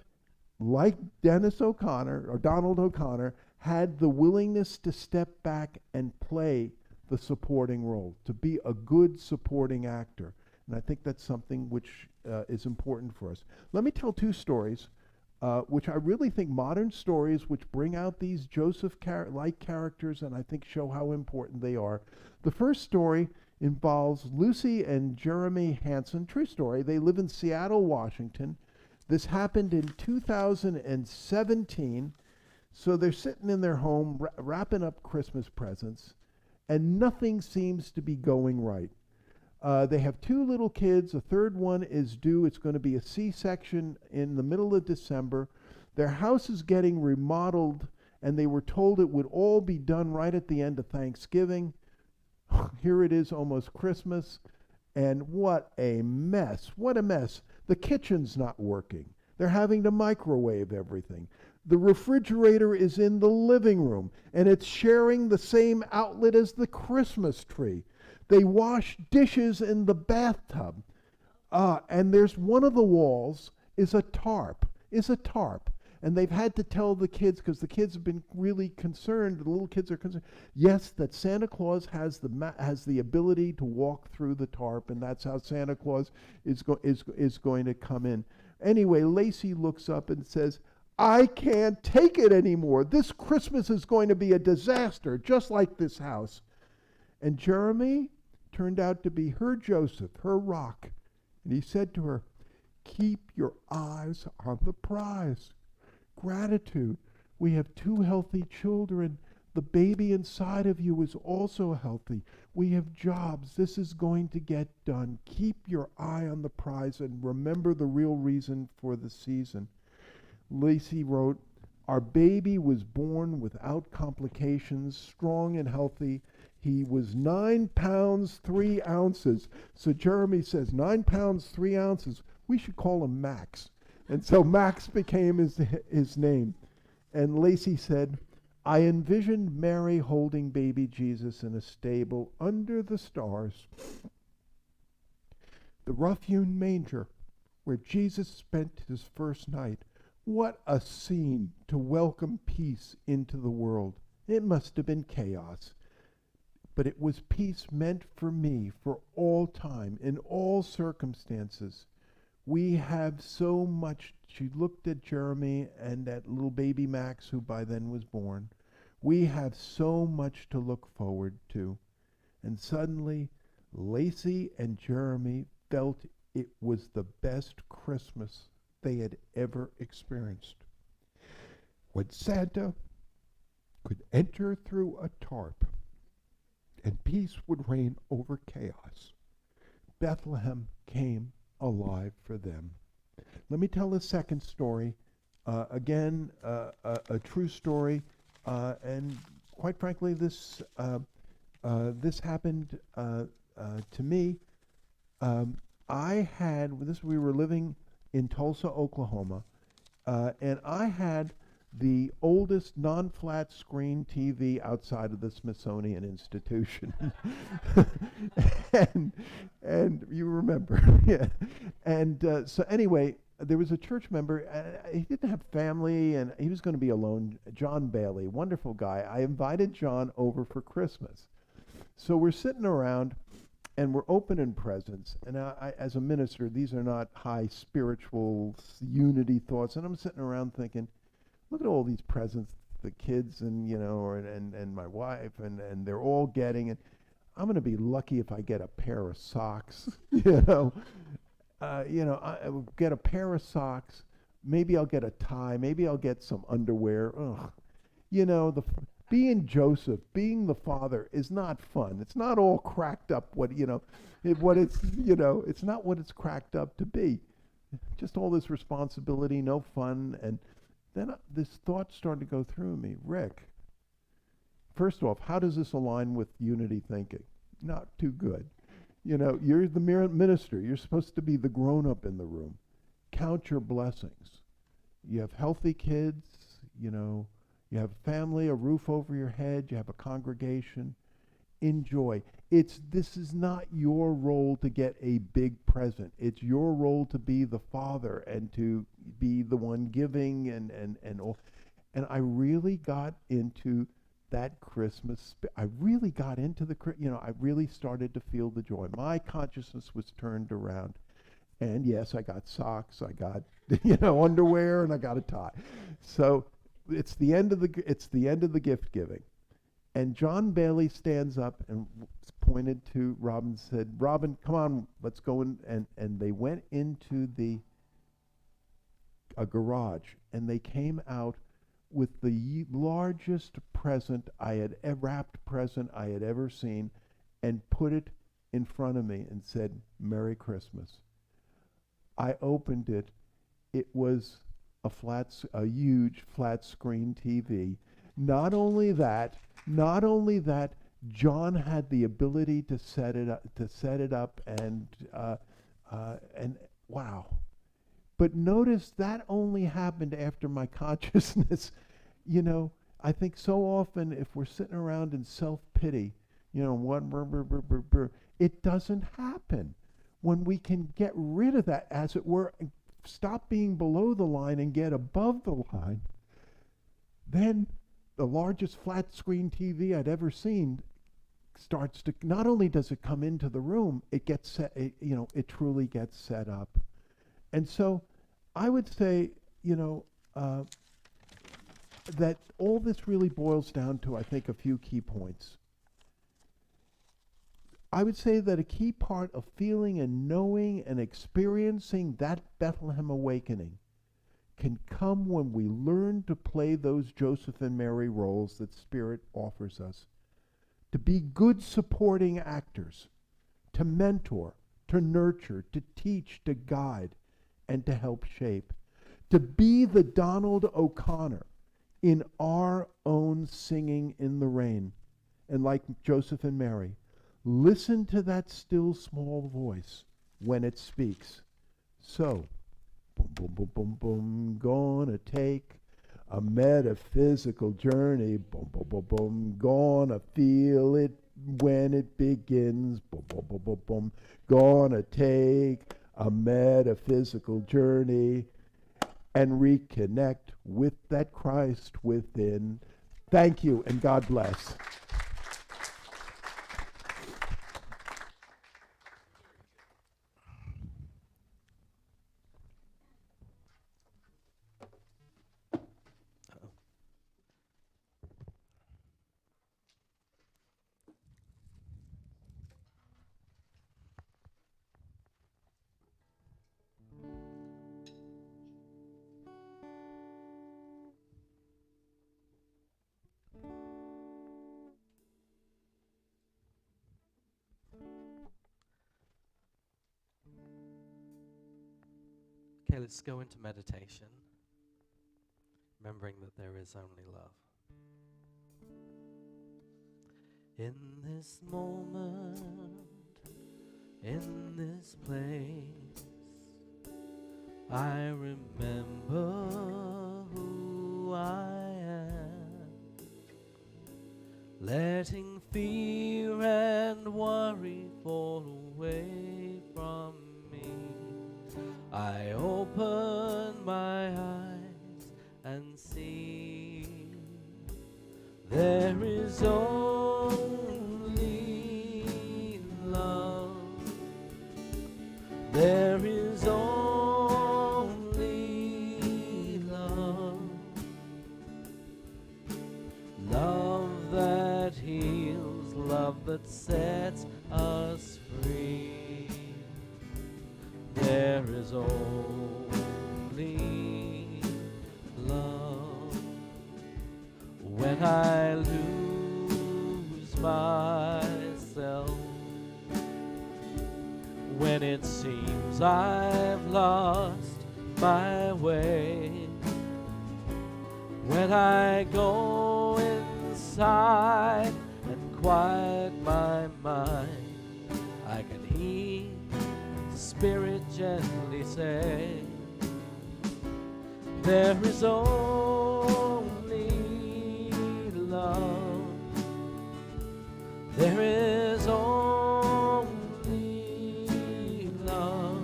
like Dennis O'Connor or Donald O'Connor, had the willingness to step back and play the supporting role, to be a good supporting actor. And I think that's something which is important for us. Let me tell two stories, which I really think modern stories which bring out these Joseph-like characters and I think show how important they are. The first story involves Lucy and Jeremy Hansen, true story. They live in Seattle, Washington. This happened in 2017. So they're sitting in their home wrapping up Christmas presents, and nothing seems to be going right. They have two little kids. A third one is due. It's going to be a C-section in the middle of December. Their house is getting remodeled, and they were told it would all be done right at the end of Thanksgiving. Here it is, almost Christmas, and what a mess. What a mess. The kitchen's not working. They're having to microwave everything. The refrigerator is in the living room, and it's sharing the same outlet as the Christmas tree. They wash dishes in the bathtub, and there's one of the walls is a tarp, And they've had to tell the kids, because the kids have been really concerned, the little kids are concerned, yes, that Santa Claus has the ability to walk through the tarp, and that's how Santa Claus is going to come in. Anyway, Lacey looks up and says, I can't take it anymore. This Christmas is going to be a disaster, just like this house. And Jeremy turned out to be her Joseph, her rock. And he said to her, keep your eyes on the prize. Gratitude. We have two healthy children. The baby inside of you is also healthy. We have jobs. This is going to get done. Keep your eye on the prize and remember the real reason for the season. Lacey wrote, our baby was born without complications, strong and healthy. He was 9 pounds, 3 ounces. So Jeremy says, 9 pounds, 3 ounces. We should call him Max. And so Max became his name. And Lacey said, I envisioned Mary holding baby Jesus in a stable under the stars. The rough-hewn manger where Jesus spent his first night. What a scene to welcome peace into the world. It must have been chaos. But it was peace meant for me for all time, in all circumstances. We have so much. She looked at Jeremy and at little baby Max, who by then was born. We have so much to look forward to. And suddenly, Lacey and Jeremy felt it was the best Christmas they had ever experienced. When Santa could enter through a tarp and peace would reign over chaos, Bethlehem came alive for them. Let me tell a second story. Again, a true story, and quite frankly, this happened to me. We were living in Tulsa, Oklahoma, and I had the oldest non-flat screen TV outside of the Smithsonian Institution. and you remember. Yeah. And so anyway, there was a church member, he didn't have family, and he was going to be alone, John Bailey, wonderful guy. I invited John over for Christmas. So we're sitting around, and we're opening presents. And I, as a minister, these are not high spiritual unity thoughts. And I'm sitting around thinking, look at all these presents, the kids and, and my wife, and they're all getting. And I'm going to be lucky if I get a pair of socks, I will get a pair of socks. Maybe I'll get a tie. Maybe I'll get some underwear. Ugh. Being Joseph, being the father is not fun. It's not all cracked up it's not what it's cracked up to be. Just all this responsibility, no fun. And then this thought started to go through me. Rick, first off, how does this align with unity thinking? Not too good. You're the minister. You're supposed to be the grown-up in the room. Count your blessings. You have healthy kids, you have family, a roof over your head, you have a congregation. Enjoy. This is not your role to get a big present. It's your role to be the father and to be the one giving and all. And I really got into that Christmas. I really got into I really started to feel the joy. My consciousness was turned around. And yes, I got socks, I got underwear, and I got a tie. So it's the end of the gift giving. And John Bailey stands up and pointed to Robin and said, "Robin, come on, let's go in." And they went into a garage, and they came out with the largest wrapped present I had ever seen, and put it in front of me and said, "Merry Christmas." I opened it. It was a huge flat screen TV. Not only that, John had the ability to set it up, and wow. But notice that only happened after my consciousness. I think so often if we're sitting around in self-pity, it doesn't happen. When we can get rid of that, as it were, stop being below the line and get above the line, then the largest flat screen TV I'd ever seen starts to, not only does it come into the room, it gets set, it truly gets set up. And so I would say, that all this really boils down to, I think, a few key points. I would say that a key part of feeling and knowing and experiencing that Bethlehem awakening can come when we learn to play those Joseph and Mary roles that Spirit offers us. To be good supporting actors, to mentor, to nurture, to teach, to guide, and to help shape. To be the Donald O'Connor in our own singing in the rain. And like Joseph and Mary, listen to that still small voice when it speaks. So, boom, boom, boom, boom, boom, gonna take a metaphysical journey. Boom, boom, boom, boom, gonna feel it when it begins. Boom, boom, boom, boom, boom, gonna take a metaphysical journey and reconnect with that Christ within. Thank you, and God bless. Okay, let's go into meditation, remembering that there is only love. In this moment, in this place, I remember who I am, letting fear and worry fall away from me. I open my eyes and see there is only love. There is only love. Love that heals, love that sets There is only love. When I lose myself, when it seems I've lost my way, when I go inside and quiet my mind, I can hear the Spirit gently say, there is only love. There is only love.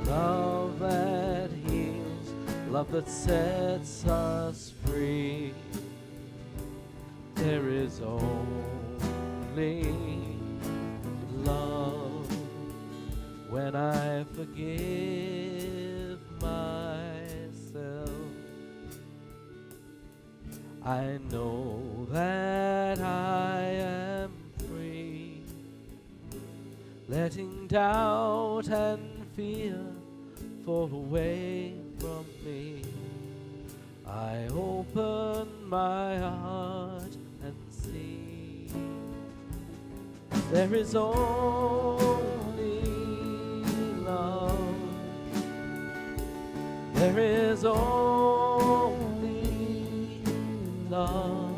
Love that heals, love that sets us free. There is only love. When I forgive myself, I know that I am free, letting doubt and fear fall away from me. I open my heart and see there is only love. There is only love.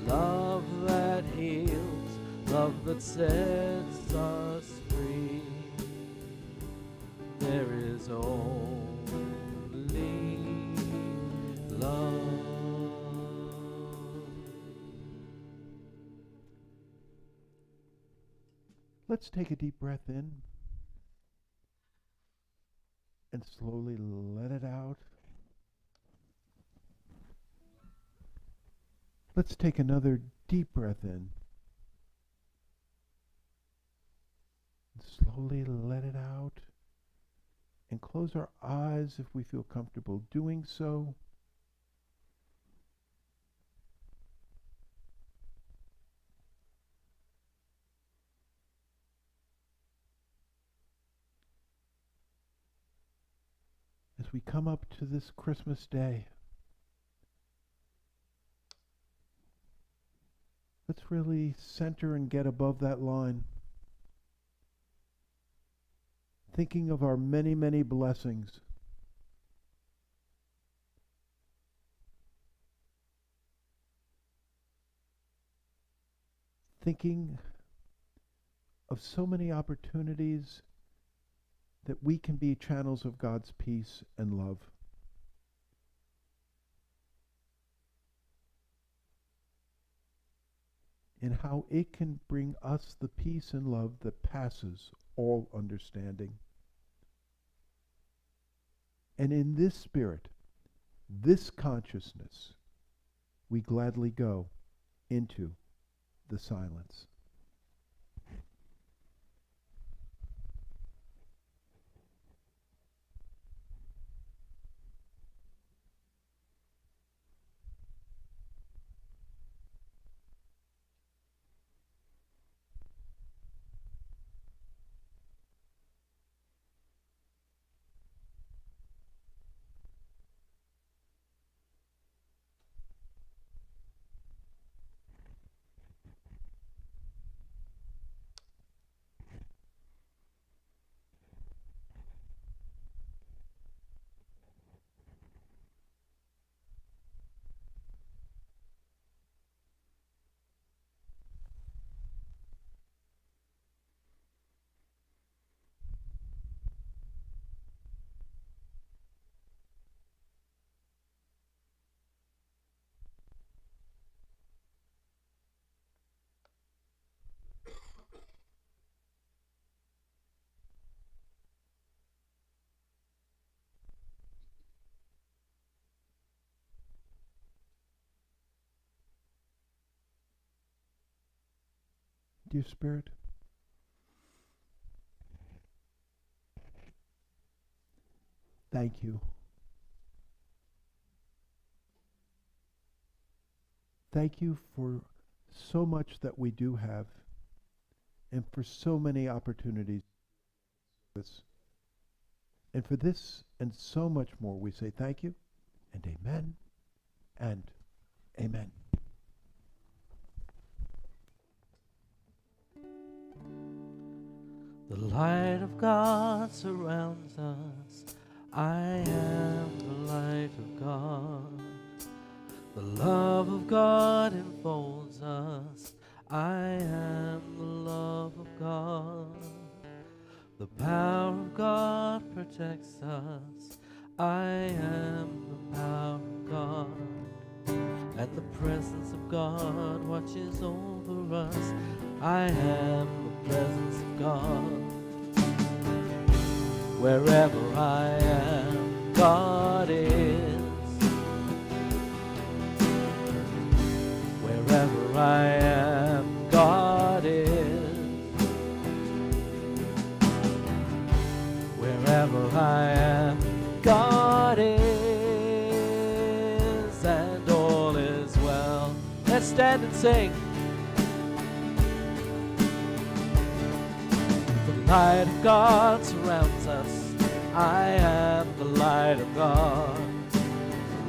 Love that heals, love that sets us free. There is only love. Let's take a deep breath in and slowly let it out. Let's take another deep breath in. And slowly let it out. And close our eyes if we feel comfortable doing so. As we come up to this Christmas day, let's really center and get above that line. Thinking of our many, many blessings. Thinking of so many opportunities that we can be channels of God's peace and love. And how it can bring us the peace and love that passes all understanding. And in this spirit, this consciousness, we gladly go into the silence. Dear Spirit, thank you. Thank you for so much that we do have and for so many opportunities. And for this and so much more, we say thank you and amen and amen. The light of God surrounds us. I am the light of God. The love of God enfolds us. I am the love of God. The power of God protects us. I am the power of God. And the presence of God watches over us. I am the presence of God. Wherever I am, God is. Wherever I am, God is. Wherever I am, God is. And all is well. Let's stand and sing. The light of God surrounds us. I am the light of God.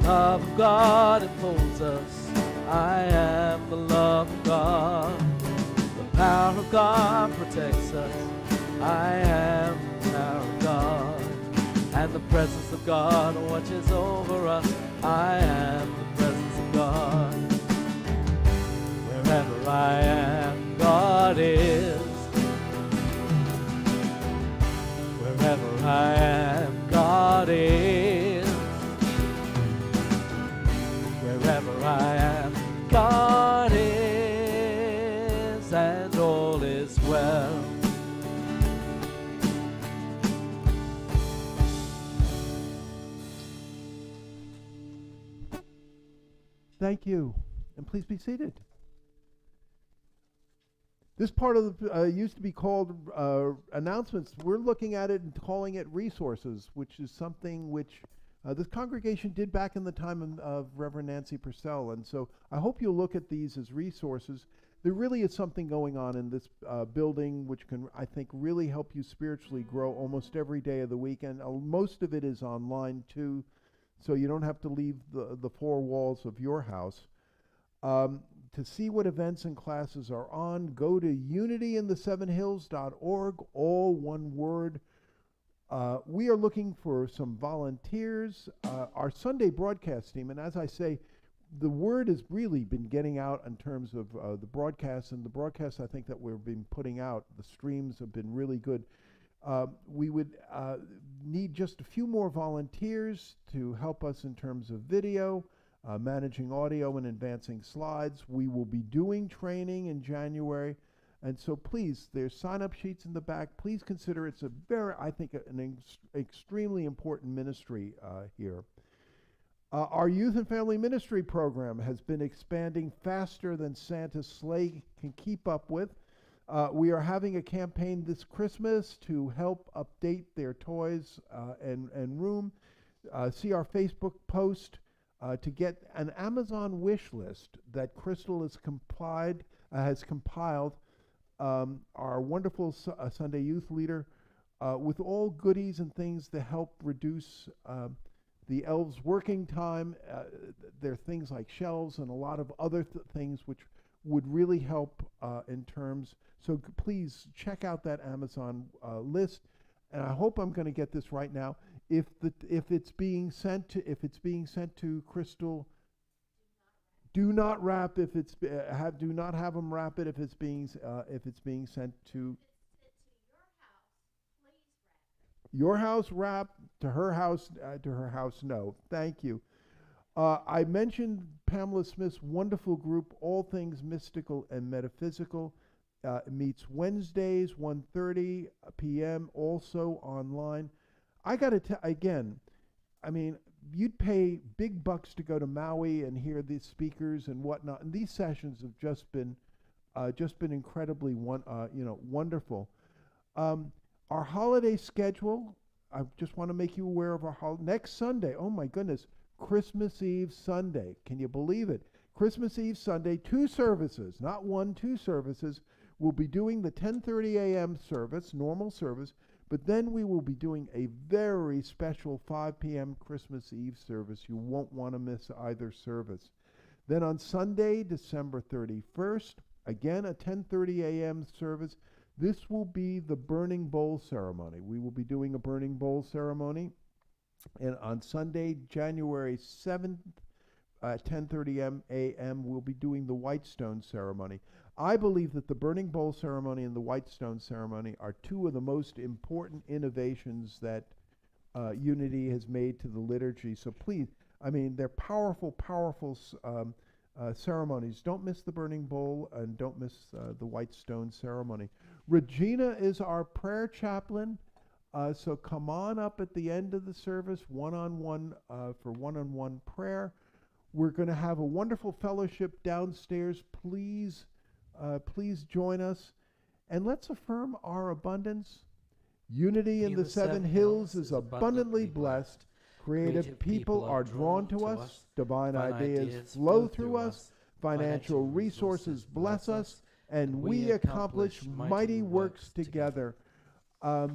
The love of God enfolds us. I am the love of God. The power of God protects us. I am the power of God. And the presence of God watches over us. I am the presence of God. Wherever I am, God is. Wherever I am, God is. Wherever I am, God is, and all is well. Thank you, and please be seated. This part of the used to be called announcements. We're looking at it and calling it resources, which is something which this congregation did back in the time of Reverend Nancy Purcell. And so I hope you'll look at these as resources. There really is something going on in this building which can, I think, really help you spiritually grow almost every day of the week. And most of it is online too, so you don't have to leave the four walls of your house. To see what events and classes are on, go to unityinthesevenhills.org, all one word. We are looking for some volunteers. Our Sunday broadcast team, and as I say, the word has really been getting out in terms of the broadcasts, and the broadcasts I think that we've been putting out, the streams have been really good. We would need just a few more volunteers to help us in terms of video, managing audio and advancing slides. We will be doing training in January, and so please, there's sign-up sheets in the back. Please consider it's a very, I think, an extremely important ministry here. Our youth and family ministry program has been expanding faster than Santa's sleigh can keep up with. We are having a campaign this Christmas to help update their toys and room. See our Facebook post to get an Amazon wish list that Crystal has compiled. Our wonderful Sunday youth leader with all goodies and things to help reduce the elves' working time. There are things like shelves and a lot of other things which would really help in terms. So please check out that Amazon list. And I hope I'm going to get this right now. If it's being sent to Crystal, do not wrap. If it's do not have them wrap it if it's being sent to your house. Wrap to her house. No, thank you. I mentioned Pamela Smith's wonderful group, All Things Mystical and Metaphysical. It meets Wednesdays, 1:30 p.m. Also online. I got to again. I mean, you'd pay big bucks to go to Maui and hear these speakers and whatnot. And these sessions have just been incredibly wonderful. Our holiday schedule. I just want to make you aware of our next Sunday. Oh my goodness, Christmas Eve Sunday. Can you believe it? Christmas Eve Sunday, 2 services, not 1, 2 services. We'll be doing the 10:30 a.m. service, normal service, but then we will be doing a very special 5 p.m. Christmas Eve service. You won't want to miss either service. Then on Sunday, December 31st, again a 10:30 a.m. service. This will be the burning bowl ceremony. We will be doing a burning bowl ceremony. And on Sunday, January 7th, 10:30 a.m., we'll be doing the white stone ceremony. I believe that the burning bowl ceremony and the white stone ceremony are two of the most important innovations that Unity has made to the liturgy. So please, I mean, they're powerful, powerful ceremonies. Don't miss the burning bowl and don't miss the white stone ceremony. Regina is our prayer chaplain. So come on up at the end of the service, one-on-one, for one-on-one prayer. We're going to have a wonderful fellowship downstairs. Please join us. And let's affirm our abundance. Unity in the Seven Hills is abundantly blessed. Creative people are drawn to us. Divine ideas flow through us. Financial resources bless us. And we accomplish mighty works together. What's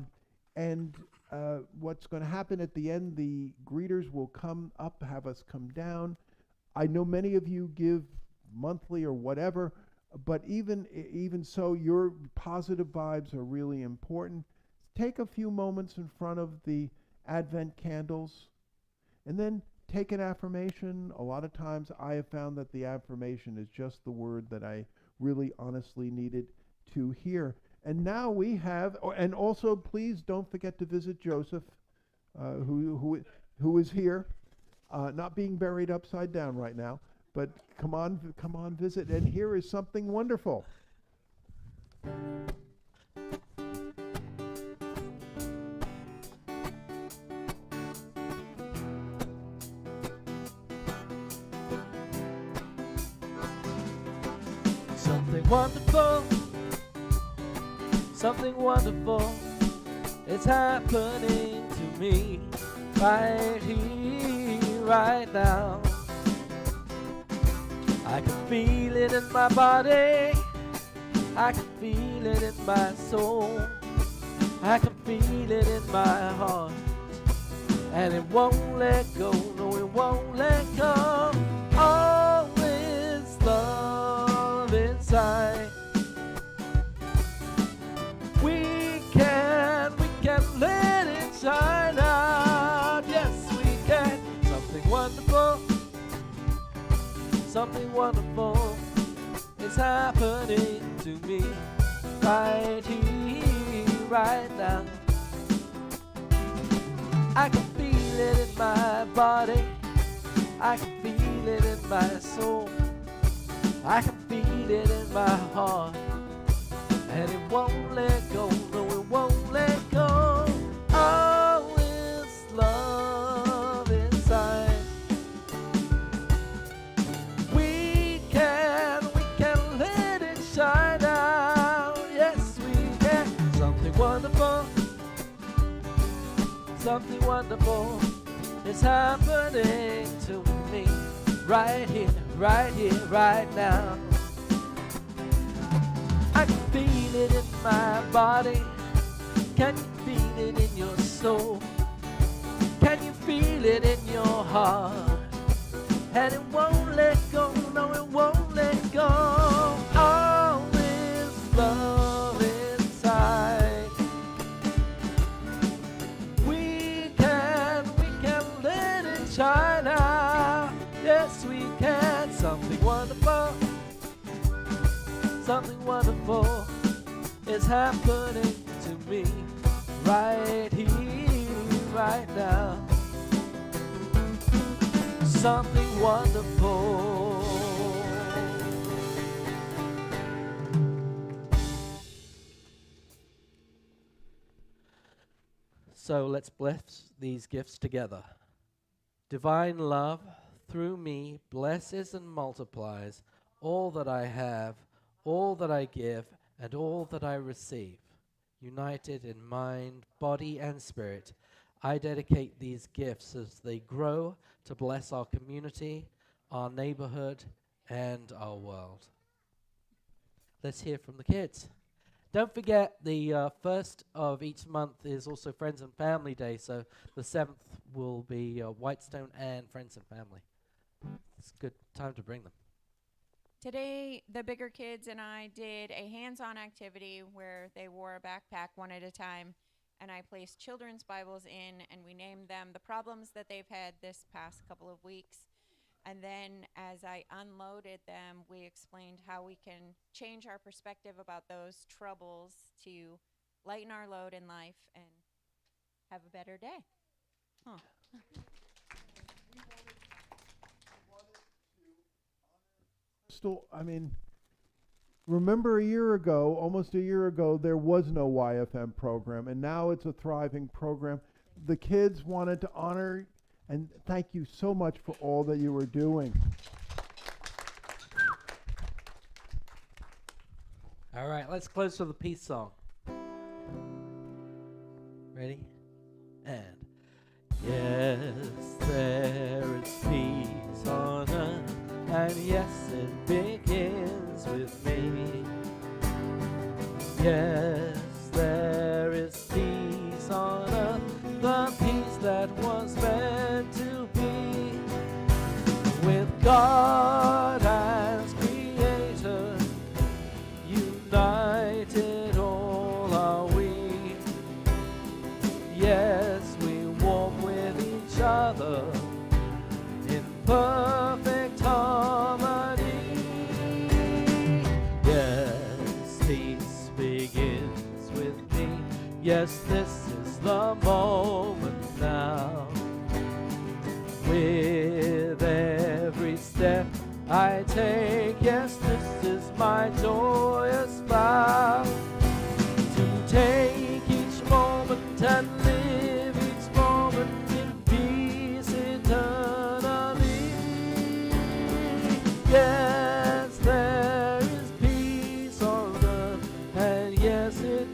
going to happen at the end, the greeters will come up, have us come down. I know many of you give monthly or whatever, but even so, your positive vibes are really important. Take a few moments in front of the Advent candles, and then take an affirmation. A lot of times I have found that the affirmation is just the word that I really honestly needed to hear. And now we have, and also please don't forget to visit Joseph, who is here, not being buried upside down right now, but come on, visit. And here is something wonderful. Something wonderful, something wonderful is happening to me right here, right now. I can feel it in my body, I can feel it in my soul, I can feel it in my heart, and it won't let go, no it won't let go. All is love inside. We can let it shine out. Yes, we can. Something wonderful, something wonderful is happening to me right here, right now. I can feel it in my body, I can feel it in my soul, I can feel it in my heart, and it won't let go, no it won't let go. Oh, it's love inside. We can let it shine out. Yes, we can. Something wonderful, something wonderful is happening to me right here, right now. I can feel it in my body. Can you feel it in your soul? Can you feel it in your heart? And it won't let go, no it won't let go. All is love inside. We can let it shine out. Yes, we can. Something wonderful, something wonderful is happening to me right here, right now. Something wonderful. So let's bless these gifts together. Divine love through me blesses and multiplies all that I have, all that I give, and all that I receive. United in mind, body, and spirit, I dedicate these gifts as they grow to bless our community, our neighborhood, and our world. Let's hear from the kids. Don't forget, the first of each month is also Friends and Family Day, so the 7th will be Whitestone and Friends and Family. It's a good time to bring them. Today, the bigger kids and I did a hands-on activity where they wore a backpack one at a time, and I placed children's Bibles in, and we named them the problems that they've had this past couple of weeks. And then as I unloaded them, we explained how we can change our perspective about those troubles to lighten our load in life and have a better day. Huh. Still, I mean, remember almost a year ago, there was no YFM program, and now it's a thriving program. The kids wanted to honor and thank you so much for all that you were doing. All right, let's close with a peace song. Ready? And yes, there is peace on earth, and yes, it begins with me. Yes, there is peace on earth, the peace that was meant to be. With God as creator, united all are we. Yes, we walk with each other in perfect harmony. Yes, peace begins with me. Yes, this is the moment now. With every step I take, yes, this is my joyous vow. To take each moment and live each moment in peace eternally. Yes, there is peace on earth, and yes, it